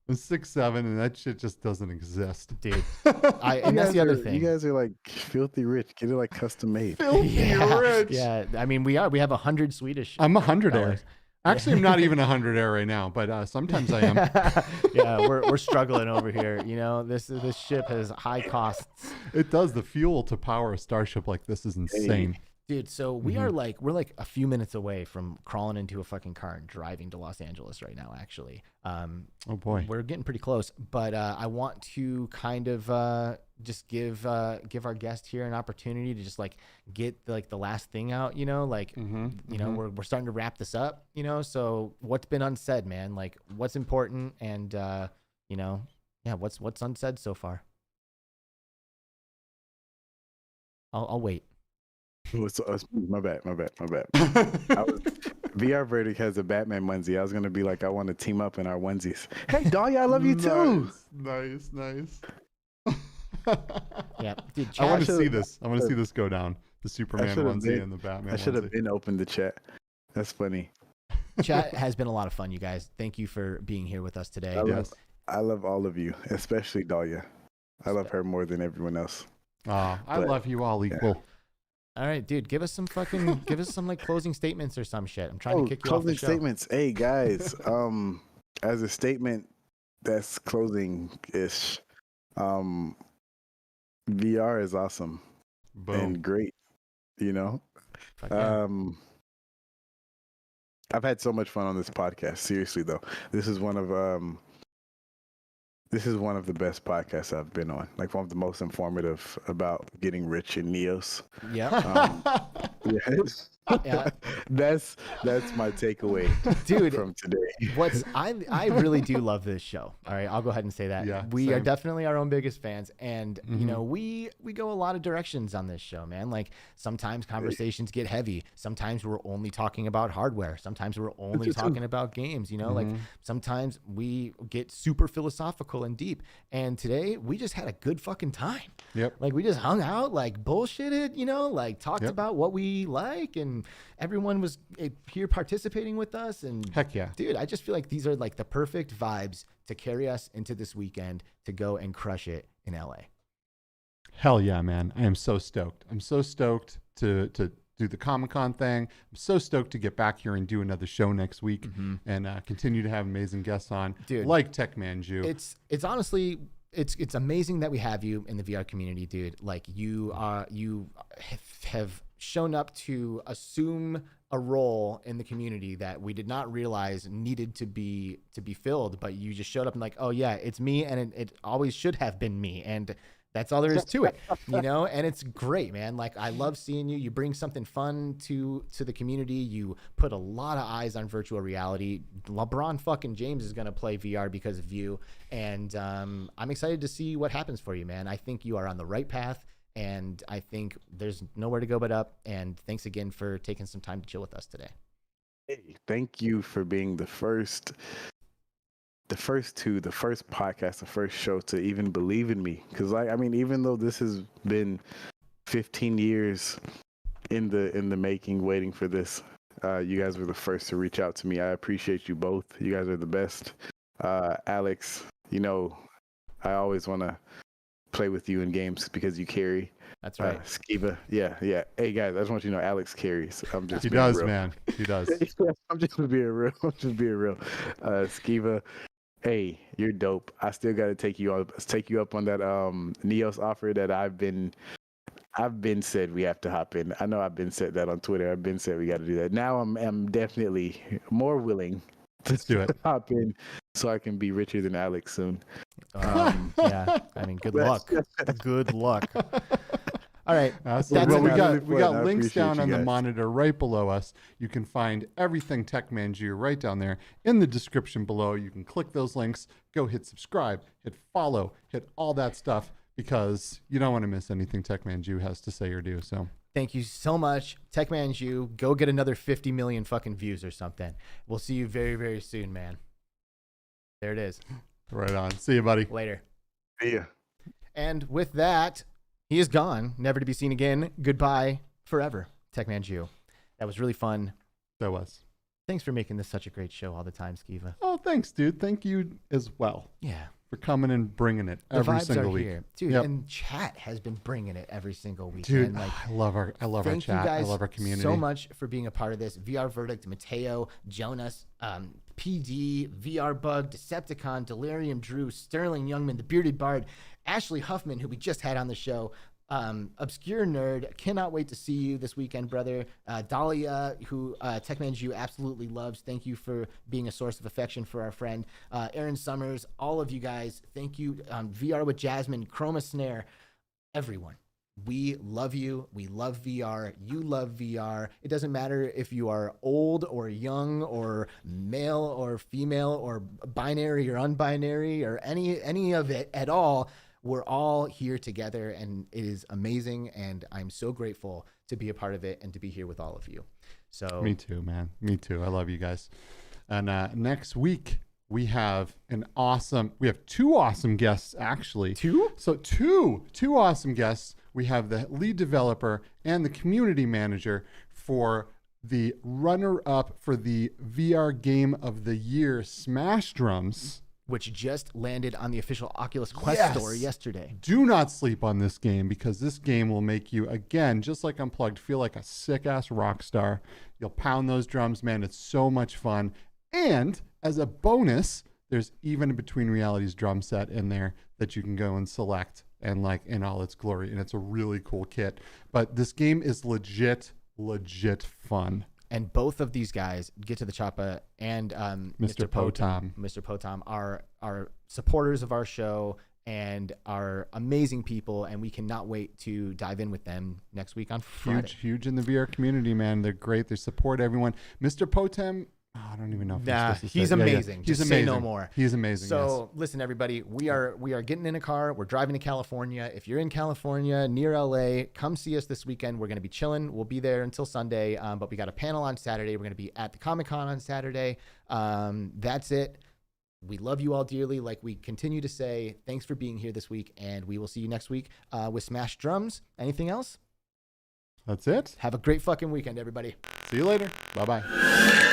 I'm 6'7", and that shit just doesn't exist. Dude. You And that's guys the other are- thing. You guys are like filthy rich. Get it like custom made. Filthy rich. Yeah, I mean we have 100 Swedish. I'm 100 dollars. Actually, I'm not even 100 air right now, but sometimes I am. Yeah, we're struggling over here. You know, this ship has high costs. It does. The fuel to power a starship like this is insane. Dude, so we're like a few minutes away from crawling into a fucking car and driving to Los Angeles right now, actually. Oh boy. We're getting pretty close, but I want to kind of just give our guest here an opportunity to just like get like the last thing out, you know, like you know, we're starting to wrap this up, you know, so what's been unsaid, man, like what's important and you know, yeah, what's unsaid so far. I'll wait. My bad. VR Verdict has a Batman onesie. I was gonna be like, I want to team up in our onesies. Hey, Dahlia, I love you too. Nice. Yeah, dude, I want to chat, see this. I want to see this go down. The Superman onesie and the Batman. I should have onesie. been open the chat. That's funny. chat has been a lot of fun, you guys. Thank you for being here with us today. I love all of you, especially Dahlia. I love her more than everyone else. I love you all equal. All right, dude, give us some like closing statements or some shit. I'm trying to kick you off the show. Closing statements. Hey guys, as a statement that's closing-ish, VR is awesome and great, you know. Yeah. I've had so much fun on this podcast. Seriously though, this is one of the best podcasts I've been on. Like one of the most informative about getting rich in Neos. Yeah. Yes. Yeah. That's my takeaway, dude, from today. I really do love this show. All right, I'll go ahead and say that. Yeah, we are same. definitely our own biggest fans, and you know, we go a lot of directions on this show, man. Like sometimes conversations get heavy. Sometimes we're only talking about hardware. Sometimes we're only talking about games. You know, like sometimes we get super philosophical and deep. And today we just had a good fucking time. Yep. Like we just hung out, like bullshitted, you know, like talked about what we like, and everyone was here participating with us. And Heck yeah. dude, I just feel like these are like the perfect vibes to carry us into this weekend to go and crush it in LA. Hell yeah, man. I am so stoked. I'm so stoked to do the Comic-Con thing. I'm so stoked to get back here and do another show next week and continue to have amazing guests on, dude, like TechManJu. It's honestly, it's amazing that we have you in the VR community, dude. Like you have shown up to assume a role in the community that we did not realize needed to be filled, but you just showed up and like, oh yeah, it's me, and it always should have been me, and that's all there is to it, you know. And it's great, man. Like I love seeing you. You bring something fun to the community. You put a lot of eyes on virtual reality. LeBron fucking James is gonna play VR because of you, and I'm excited to see what happens for you, man. I think you are on the right path, and I think there's nowhere to go but up. And thanks again for taking some time to chill with us today. Hey, thank you for being the first podcast, the first show to even believe in me. Because I mean, even though this has been 15 years in the making, waiting for this, you guys were the first to reach out to me. I appreciate you both. You guys are the best. Alex, you know, I always want to play with you in games because you carry. That's right. Skiva, yeah. Hey guys, I just want you to know Alex carries. He does, man. He does. I'm just being real. Skiva, hey, you're dope. I still got to take you up on that Neos offer that I've been said we have to hop in. I know I've been said that on Twitter. I've been said we got to do that. Now I'm definitely more willing Let's do it. hop in so I can be richer than Alex soon. Yeah, I mean, good luck. Good luck. All right. Well, we got I links down appreciate on you the guys. monitor right below us. You can find everything TechManJu right down there in the description below. You can click those links, go hit subscribe, hit follow, hit all that stuff, because you don't want to miss anything TechManJu has to say or do. So Thank you so much, TechManJu. Go get another 50 million fucking views or something. We'll see you very, very soon, man. There it is. right on. See you, buddy. Later. Yeah. And with that, he is gone, never to be seen again. Goodbye forever, TechManJu. That was really fun. That was. Thanks for making this such a great show all the time, Skiva. Oh, thanks, dude. Thank you as well. Yeah. for coming and bringing it The every vibes single are week. here, dude. Yep. And chat has been bringing it every single week. Dude, and, like, I love our thank chat. you guys I love our community so much for being a part of this. VR Verdict, Mateo, Jonas, PD, VR Bug, Decepticon, Delirium Drew, Sterling Youngman, the Bearded Bard, Ashley Huffman, who we just had on the show, Obscure Nerd, cannot wait to see you this weekend, brother. Dahlia, who TechManju absolutely loves. Thank you for being a source of affection for our friend. Aaron Summers, all of you guys, thank you. VR with Jasmine, Chroma Snare, everyone. We love you. We love VR. You love VR. It doesn't matter if you are old or young or male or female or binary or unbinary or any of it at all. We're all here together, and it is amazing, and I'm so grateful to be a part of it and to be here with all of you. So Me too, man. Me too. I love you guys. And next week we have two awesome guests, actually. Two? So two awesome guests. We have the lead developer and the community manager for the runner-up for the VR Game of the Year Smash Drums, which just landed on the official Oculus Quest Yes. store yesterday. Do not sleep on this game, because this game will make you, again, just like Unplugged, feel like a sick-ass rock star. You'll pound those drums, man. It's so much fun. And as a bonus, there's even a Between Realities drum set in there that you can go and select and like in all its glory. And it's a really cool kit. But this game is legit fun. And both of these guys, Get to the Choppa and Mr. Potam, are supporters of our show and are amazing people, and we cannot wait to dive in with them next week on Friday. Huge in the VR community, man. They're great. They support everyone. Mr. Potam, I don't even know if I'm supposed to say. He's amazing. He's Just amazing. say no more. He's amazing. So listen, everybody, we are getting in a car. We're driving to California. If you're in California, near LA, come see us this weekend. We're going to be chilling. We'll be there until Sunday, but we got a panel on Saturday. We're going to be at the Comic-Con on Saturday. That's it. We love you all dearly. Like we continue to say, thanks for being here this week, and we will see you next week with Smash Drums. Anything else? That's it. Have a great fucking weekend, everybody. See you later. Bye-bye.